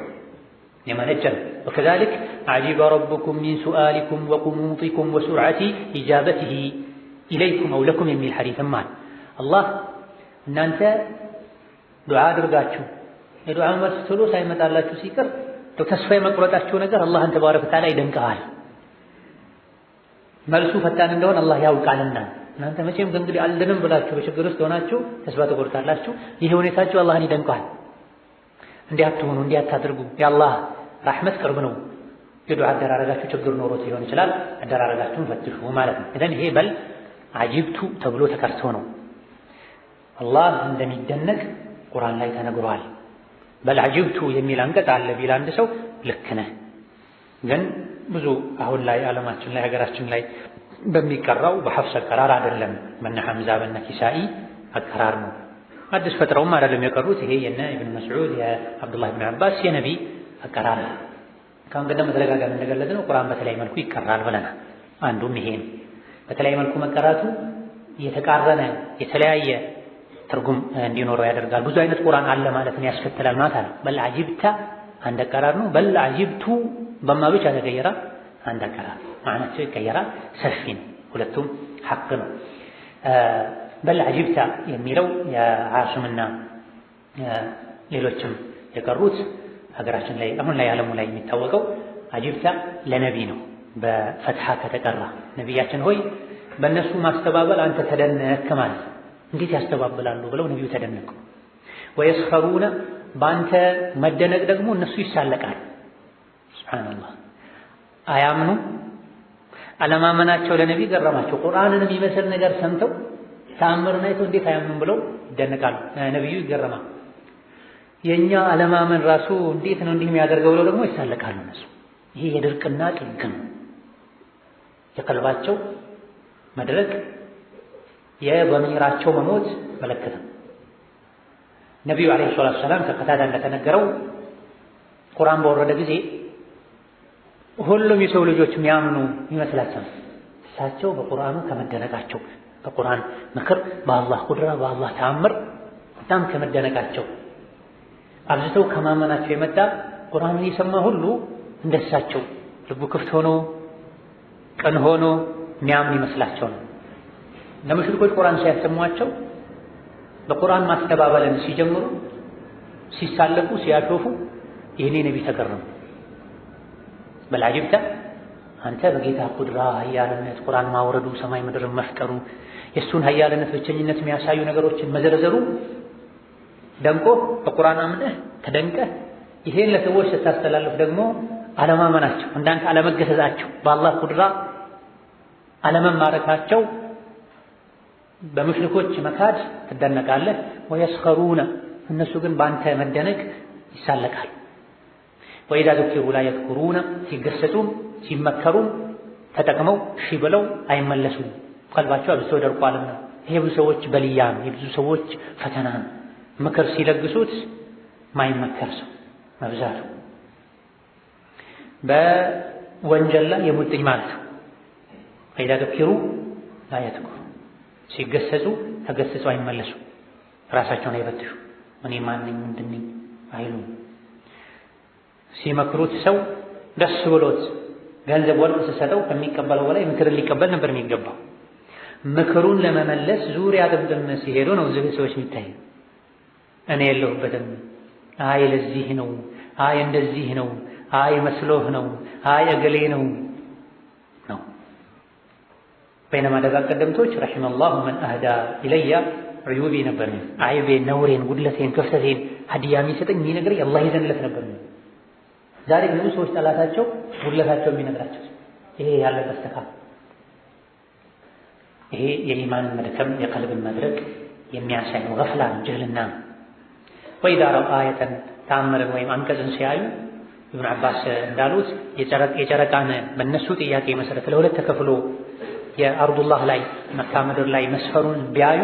S3: የመነጨ ነው። ወከዛሊክ ዐጂበ ረቡኩም ሚን ሱአሊኩም ወቁኑጢኩም ወሱርዐቲ ኢጃበቲሂ ኢለይኩም አው ለኩም የሚል ሐዲስም አለ። አላህ እናንተ ዱዓ አድርጋችሁ የዱዓ መልስ ቶሎ ሳይመጣላችሁ ሲቀር ተስፋ የመቁረጣችሁ ነገር አላህን ተባረከ ወተዓላ ይደንቀዋል። መልሱ ፈጣን እንደሆነ አላህ ያውቃልና እናንተ መቼም ከእንግዲህ አልድንም ብላችሁ በችግር ውስጥ ሆናችሁ ተስፋ ትቆርጣላችሁ። ይሄ ሁኔታችሁ አላህን ይደንቀዋል። እንዲህ አትሆኑ እንዲህ አታድርጉ። የአላህ ረሕመት ቅርብ ነው። የዱዓ አደራረጋችሁ ችግር ኖሮት ሊሆን ይችላል። አደራረጋችሁን ፈትሹ ማለት ነው። እዘን ይሄ በል ዐጂብቱ ተብሎ ተቀርቶ ነው። አላህ እንደሚደነቅ ቁርአን ላይ ተነግሯል። በል ዐጂብቱ የሚል አንቀጽ አለ ቢል አንድ ሰው ልክ ነህ። ግን ብዙ አሁን ላይ ዓለማችን ላይ ሀገራችን ላይ በሚቀራው በሐፍስ አቀራር አይደለም፣ በነ ሐምዛ በነ ኪሳኢ አቀራር ነው። አዲስ ፈጥረውም አይደለም የቀሩት። ይሄ የነ ኢብኑ መስዑድ የአብዱላህ ኢብኑ አባስ የነቢ አቀራር ነው። ካሁን ቀደም በተደጋጋሚ እንደገለጽነው ቁርአን በተለያየ መልኩ ይቀራል ብለናል። አንዱም ይሄ ነው። በተለያየ መልኩ መቀራቱ የተቃረነ የተለያየ ትርጉም እንዲኖረው ያደርጋል። ብዙ አይነት ቁርአን አለ ማለትን ያስከትላል ማለት ነው። በል ዐጂብተ አንድ አቀራር ነው። በል ዐጂብቱ በማ ብቻ ተቀየረ አንድ አቀራር ማዕናቸው ይቀየራል። ሰፊ ነው። ሁለቱም ሐቅ ነው። በል ዐጂብተ የሚለው የዓስምና ሌሎችም የቀሩት ሀገራችን ላይ አሁን ላይ ዓለሙ ላይ የሚታወቀው አጅብታ ለነቢ ነው። በፈትሐ ከተቀራ ነቢያችን ሆይ በእነሱ ማስተባበል አንተ ተደነክ ማለት እንዴት ያስተባብላሉ ብለው ነቢዩ ተደነቁ። ወየስኸሩነ በአንተ መደነቅ ደግሞ እነሱ ይሳለቃሉ። ሱብሓነላህ አያምኑ አለማመናቸው ለነቢ ገረማቸው። ቁርአንን የሚመስል ነገር ሰምተው ተአምርን አይተው እንዴት አያምኑም ብለው ይደነቃሉ። ነቢዩ ይገረማል። የኛ አለማመን ራሱ እንዴት ነው እንዲህ የሚያደርገው ብለው ደግሞ ይሳለቃሉ እነሱ። ይሄ የድርቅና ጥግ ነው። የቀልባቸው መድረቅ የበሚራቸው መሞት መለከት ነው። ነቢዩ ዓለይሂ ሰላቱ ወሰላም ከቀታዳ እንደተነገረው ቁርአን በወረደ ጊዜ ሁሉም የሰው ልጆች የሚያምኑ ይመስላቸው እሳቸው በቁርአኑ ከመደነቃቸው በቁርአን ምክር፣ በአላህ ቁድራ፣ በአላህ ተአምር በጣም ከመደነቃቸው አብዝተው ከማመናቸው የመጣ ቁርአንን የሰማ ሁሉ እንደሳቸው ልቡ ክፍት ሆኖ ቅን ሆኖ የሚያምን ይመስላቸው ነው። ለሙሽሪኮች ቁርአን ሲያሰሟቸው በቁርአን ማስተባበልን ሲጀምሩ ሲሳለቁ ሲያሾፉ ይሄኔ ነቢ ተገረሙ። በልዓጅብተ አንተ በጌታ ቁድራ ኃያልነት ቁርአን ማውረዱ ሰማይ ምድርን መፍጠሩ የእሱን ኃያልነት ብቸኝነት የሚያሳዩ ነገሮችን መዘርዘሩ ደንቆ በቁርአን አምነህ ተደንቀህ ይሄን ለሰዎች ስታስተላልፍ ደግሞ አለማመናቸው እንዳንተ አለመገሰጻቸው በአላህ ቁድራ አለመማረካቸው በሙሽሪኮች መካድ ትደነቃለህ። ወየስኸሩነ እነሱ ግን በአንተ መደነቅ ይሳለቃል። ወኢዛ ዙኪሩ ላ የዝኩሩነ ሲገሰጹም ሲመከሩም ተጠቅመው እሺ ብለው አይመለሱም። ቀልባቸው አብዝቶ ደርቋልና ይሄ ብዙ ሰዎች በልያ ነው፣ የብዙ ሰዎች ፈተና ነው። ምክር ሲለግሱት ማይመከር ሰው መብዛቱ በወንጀል ላይ የሙጥኝ ማለት ነው። ወኢዛ ዙኪሩ ላ የዝኩሩ ሲገሰጹ ተገስጸው አይመለሱ፣ ራሳቸውን አይፈትሹ። እኔ ማን ነኝ ምንድን ነኝ አይሉም። ሲመክሩት ሰው ደስ ብሎት ገንዘብ ወርቅ ሲሰጠው ከሚቀበለው በላይ ምክርን ሊቀበል ነበር የሚገባው። ምክሩን ለመመለስ ዙሪያ ጥምጥም ሲሄዱ ነው እዚህ ሰዎች የሚታዩ። እኔ የለሁበትም፣ አይ ለዚህ ነው፣ አይ እንደዚህ ነው፣ አይ መስሎህ ነው፣ አይ እገሌ ነው ነው። በይነማ ደጋግ ቀደምቶች ረሒመላሁ መን አህዳ ኢለያ ዑዩቢ ነበር። አይቤን፣ ነውሬን፣ ጉድለቴን፣ ክፍተቴን ሀዲያ የሚሰጠኝ የሚነግረኝ አላህ ይዘንለት ነበር። ዛሬ ብዙ ሰዎች ጠላታቸው ጉድለታቸው የሚነግራቸው ይሄ ያለበት ተካ ይሄ የኢማንን መድከም የቀልብን መድረቅ የሚያሳይ ነው። ገፍላ ጅህልና ነው። ወኢዛ ረአው አየተን ተአምርን ወይም አንቀጽን ሲያዩ ኢብኑ አባስ እንዳሉት የጨረቃን በእነሱ ጥያቄ መሰረት ለሁለት ተከፍሎ የአርዱላህ ላይ መካ ምድር ላይ መስፈሩን ቢያዩ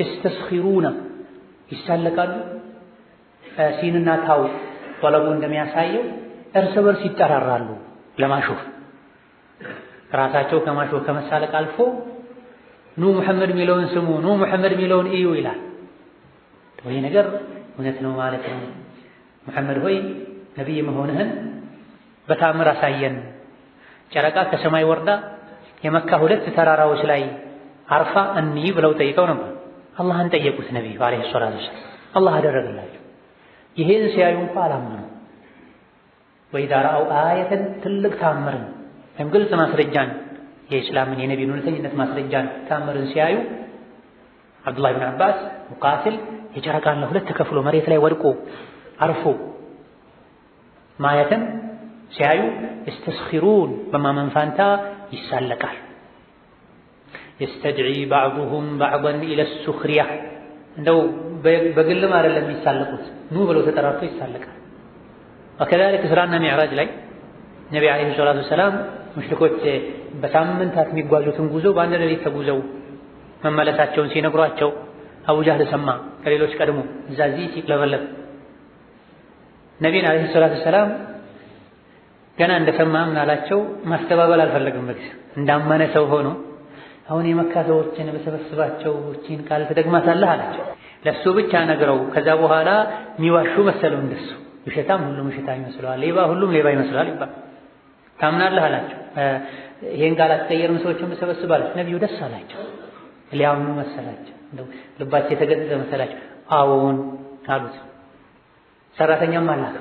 S3: ይስተስኺሩነ ይሳለቃሉ። ሲንና ታው ጠለቡ እንደሚያሳየው እርስ በርስ ይጠራራሉ ለማሾፍ። ራሳቸው ከማሾፍ ከመሳለቅ አልፎ ኑ ሙሐመድ ሚለውን ስሙ፣ ኑ ሙሐመድ ሚለውን እዩ ይላል። ወይ ነገር እውነት ነው ማለት ነው። ሙሐመድ ሆይ ነቢይ መሆንህን በታምር አሳየን። ጨረቃ ከሰማይ ወርዳ የመካ ሁለት ተራራዎች ላይ አርፋ እንይ ብለው ጠይቀው ነበር። አላህን ጠየቁት ነቢዩ ዓለይሂ ሰላቱ ወሰላም። አላህ አደረገላቸው። ይሄን ሲያዩ እንኳ አላመኑ። ወኢዛ ረአው አየተን ትልቅ ታምርን ወይም ግልጽ ማስረጃን የኢስላምን የነቢዩን እውነተኝነት ማስረጃን ታምርን ሲያዩ አብዱላህ ብን አባስ ሙቃቲል የጨረቃን ለሁለት ተከፍሎ መሬት ላይ ወድቆ አርፎ ማየትን ሲያዩ ይስተስኺሩን በማመን ፋንታ ይሳለቃል። የስተድዒ ባዕዱሁም ባዕደን ኢለ ሱኽሪያ እንደው በግልም አይደለም የሚሳለቁት ኑ ብለው ተጠራርቶ ይሳለቃል። ወከዛሊክ እስራና ሚዕራጅ ላይ ነቢ ዓለይሂ ሰላቱ ወሰላም ሙሽሪኮች በሳምንታት የሚጓዙትን ጉዞ በአንድ ሌሊት ተጉዘው መመለሳቸውን ሲነግሯቸው አቡ ጃህል ሰማ ከሌሎች ቀድሞ እዚህ ሲቅለበለብ ነቢን ዓለይሂ ሰላቱ ወሰላም ገና እንደሰማ ምን አላቸው? ማስተባበል አልፈለግም። በጊዜ እንዳመነ ሰው ሆኖ አሁን የመካ ሰዎችን በሰበስባቸው እቺን ቃል ትደግማታለህ አላቸው። ለሱ ብቻ ነግረው ከዛ በኋላ የሚዋሹ መሰለው። እንደሱ ውሸታም ሁሉም ውሸታም ይመስለዋል፣ ሌባ ሁሉም ሌባ ይመስለዋል ይባል። ታምናለህ አላቸው። ይሄን ቃል አትቀየርም ሰዎችን በሰበስባለች። ነብዩ ደስ አላቸው፣ ሊያምኑ መሰላቸው፣ እንደው ልባቸው የተገዘዘ መሰላቸው። አዎን አሉት። ሰራተኛም አላከ።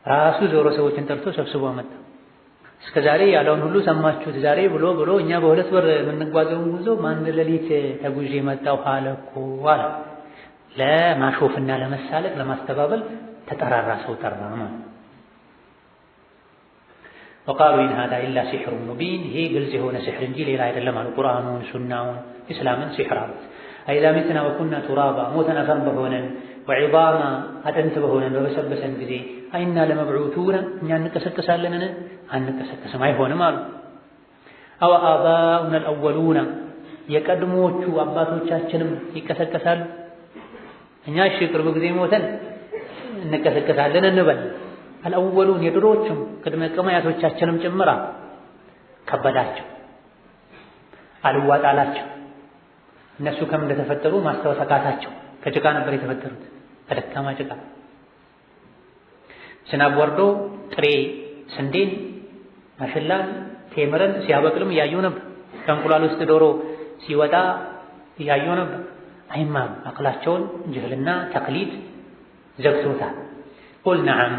S3: ራሱ ዞሮ ሰዎችን ጠርቶ ሰብስቦ አመጣ። እስከ ዛሬ ያለውን ሁሉ ሰማችሁት ዛሬ ብሎ እኛ በሁለት ወር የምንጓዘውን ጉዞ ማን ሌሊት ተጉዤ መጣሁ አለ እኮ አለ። ለማሾፍና ለመሳለቅ ለማስተባበል ተጠራራ ሰው ጠራ ማለት። وقالوا إن هذا إلا سحر مبين هي ግልጽ የሆነ ሲሕር እንጂ ሌላ አይደለም አሉ። ቁርአኑን ሱናውን ኢስላምን ሲሕር አሉት። أإذا متنا وكنا ترابا ሞተን አፈር በሆነን وعظاما አጥንት በሆነን በበሰበሰን ጊዜ أئنا لمبعوثون እኛ እንቀሰቀሳለንን? አንቀሰቀስም አይሆንም አሉ። أو آباؤنا الأولون የቀድሞዎቹ አባቶቻችንም ይቀሰቀሳሉ? እኛ እሺ ቅርብ ጊዜ ሞተን እንቀሰቀሳለን እንበል። አልአወሉን የድሮዎቹም ቅድመ ቀማያቶቻችንም ጭምራ ከበዳቸው፣ አልዋጣላቸው። እነሱ ከምን እንደተፈጠሩ ማስታወስ አቃታቸው። ከጭቃ ነበር የተፈጠሩት፣ ከደካማ ጭቃ። ዝናብ ወርዶ ጥሬ ስንዴን፣ ማሽላን፣ ቴምርን ሲያበቅልም እያዩ ነበር። ከእንቁላል ውስጥ ዶሮ ሲወጣ እያዩ ነበር። አይማም አቅላቸውን ጅህልና ተቅሊድ ዘግቶታል። ቁል ነዓም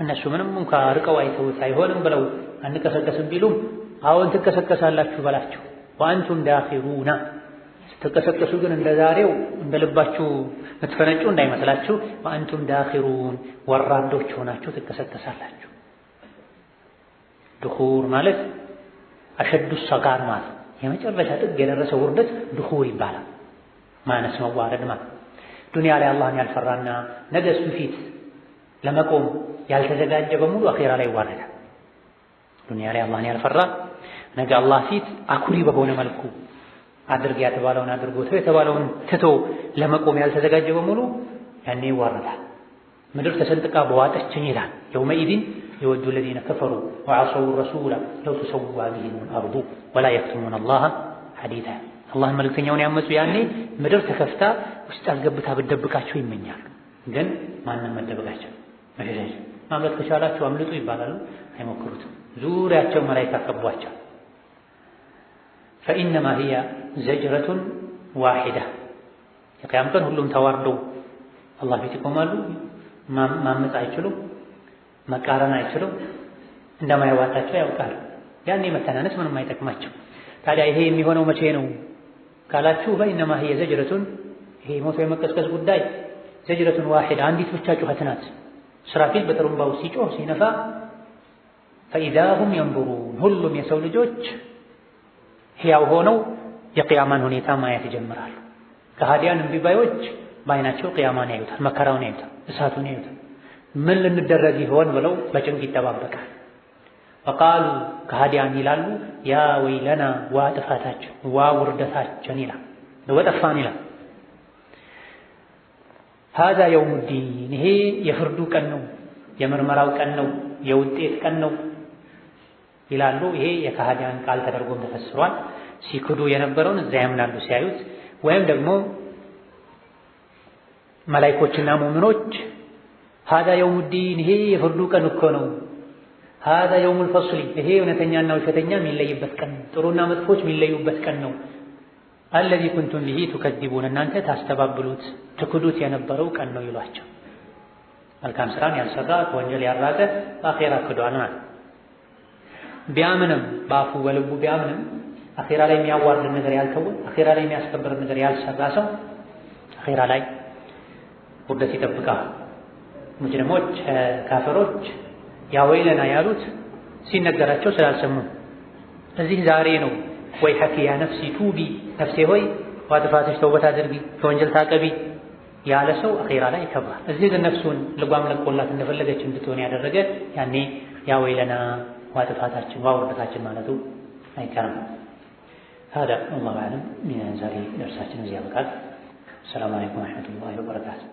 S3: እነሱ ምንም እንኳ ርቀው አይተውት አይሆንም ብለው አንቀሰቀስም ቢሉም አዎን ትቀሰቀሳላችሁ በላቸው። ወአንቱም ዳኺሩና ስትቀሰቀሱ ግን እንደ ዛሬው እንደ ልባችሁ ምትፈነጩ እንዳይመስላችሁ። ወአንቱም ዳኺሩን ወራዶች ሆናችሁ ትቀሰቀሳላችሁ። ድኹር ማለት አሸዱ ሰጋር ማለት የመጨረሻ ጥግ የደረሰ ውርደት ድኹር ይባላል። ማነስ መዋረድ ማለት ዱንያ ላይ አላህን ያልፈራና ነገ እሱ ፊት ለመቆም ያልተዘጋጀ በሙሉ አኺራ ላይ ይዋረዳል። ዱንያ ላይ አላህን ያልፈራ ነገ አላህ ፊት አኩሪ በሆነ መልኩ አድርግ የተባለውን አድርጎ ተው የተባለውን ትቶ ለመቆም ያልተዘጋጀ በሙሉ ያኔ ይዋረዳል። ምድር ተሰንጥቃ በዋጠችኝ ይላል። የውመኢዚን የወዱ الذين كفروا وعصوا الرسول لو تسوى بهم الأرض ولا يكتمون الله حديثا አላህን መልእክተኛውን ያመፁ ያኔ ምድር ተከፍታ ውስጥ አስገብታ ብትደብቃቸው ይመኛሉ። ግን ማንም መደበቃቸው መሸሻቸው ማምለጥ ከቻላችሁ አምልጡ ይባላሉ። አይሞክሩትም። ዙሪያቸው መላእክት ከቧቸው። فإنما هي زجرة واحدة የቂያም ቀን ሁሉም ተዋርደው አላህ ፊት ይቆማሉ። ማመፅ አይችሉም፣ መቃረን አይችሉም። እንደማይዋጣቸው ያውቃሉ። ያኔ መተናነስ ምንም አይጠቅማቸው። ታዲያ ይሄ የሚሆነው መቼ ነው ካላችሁ فإنما هي زجرة ይሄ ሞቶ የመቀስቀስ ጉዳይ ዘጅረቱን ዋሂዳ አንዲት ብቻ ጩኸት ናት። ስራፊል በጥሩምባው ሲጮህ ሲነፋ فإذا هم ينظرون ሁሉም የሰው ልጆች ሕያው ሆነው የቂያማን ሁኔታ ማየት ይጀምራሉ። ከሃዲያን እምቢባዮች በዓይናቸው ቂያማን ያዩታል፣ መከራውን ያዩታል፣ እሳቱን ያዩታል። ምን ልንደረግ ይሆን ብለው በጭንቅ ይጠባበቃል። ፈቃሉ ከሃዲያን ይላሉ ያ ወይለና ዋ ጥፋታችን ዋ ውርደታችን ይላል፣ ወጠፋን ይላል። هذا يوم الدين ይሄ የፍርዱ ቀን ነው፣ የምርመራው ቀን ነው፣ የውጤት ቀን ነው ይላሉ። ይሄ የከሃዲያን ቃል ተደርጎም ተፈስሯል። ሲክዱ የነበረውን እዛ ያምናሉ ሲያዩት፣ ወይም ደግሞ መላእክቶችና ሙእሚኖች هذا يوم الدين ይሄ የፍርዱ ቀን እኮ ነው። هذا يوم الفصل ይሄ እውነተኛና ውሸተኛ የሚለይበት ቀን፣ ጥሩና መጥፎች የሚለዩበት ቀን ነው። الذي كنتم به تكذبون እናንተ ታስተባብሉት ትክዱት የነበረው ቀን ነው ይሏቸው። መልካም ስራን ያልሰራ ወንጀል ያራቀ በአኺራ ክዷል ማለት ቢያምንም በአፉ በልቡ ቢያምንም አኺራ ላይ የሚያዋርድ ነገር ያልተው አኺራ ላይ የሚያስከብር ነገር ያልሰራ ሰው አኺራ ላይ ውርደት ይጠብቃል። ሙጅሪሞች ካፈሮች ያ ወይለና ያሉት ሲነገራቸው ስላልሰሙ እዚህ ዛሬ ነው ወይ ሐኪ ያ ነፍሲ ቱቢ ነፍሴ ሆይ ዋጥፋትሽ ተውበት አድርጊ ከወንጀል ታቀቢ ያለ ሰው አኺራ ላይ ይከብራል። እዚህ ግን ነፍሱን ልጓም ለቆላት እንደፈለገች እንድትሆን ያደረገ ያኔ ያ ወይለና ዋጥፋታችን ዋውርደታችን ማለቱ አይቀርም። هذا والله أعلم من ዛሬ ደርሳችን እዚህ ያበቃል። ሰላም አለይኩም ወራህመቱላሂ ወበረካቱሁ።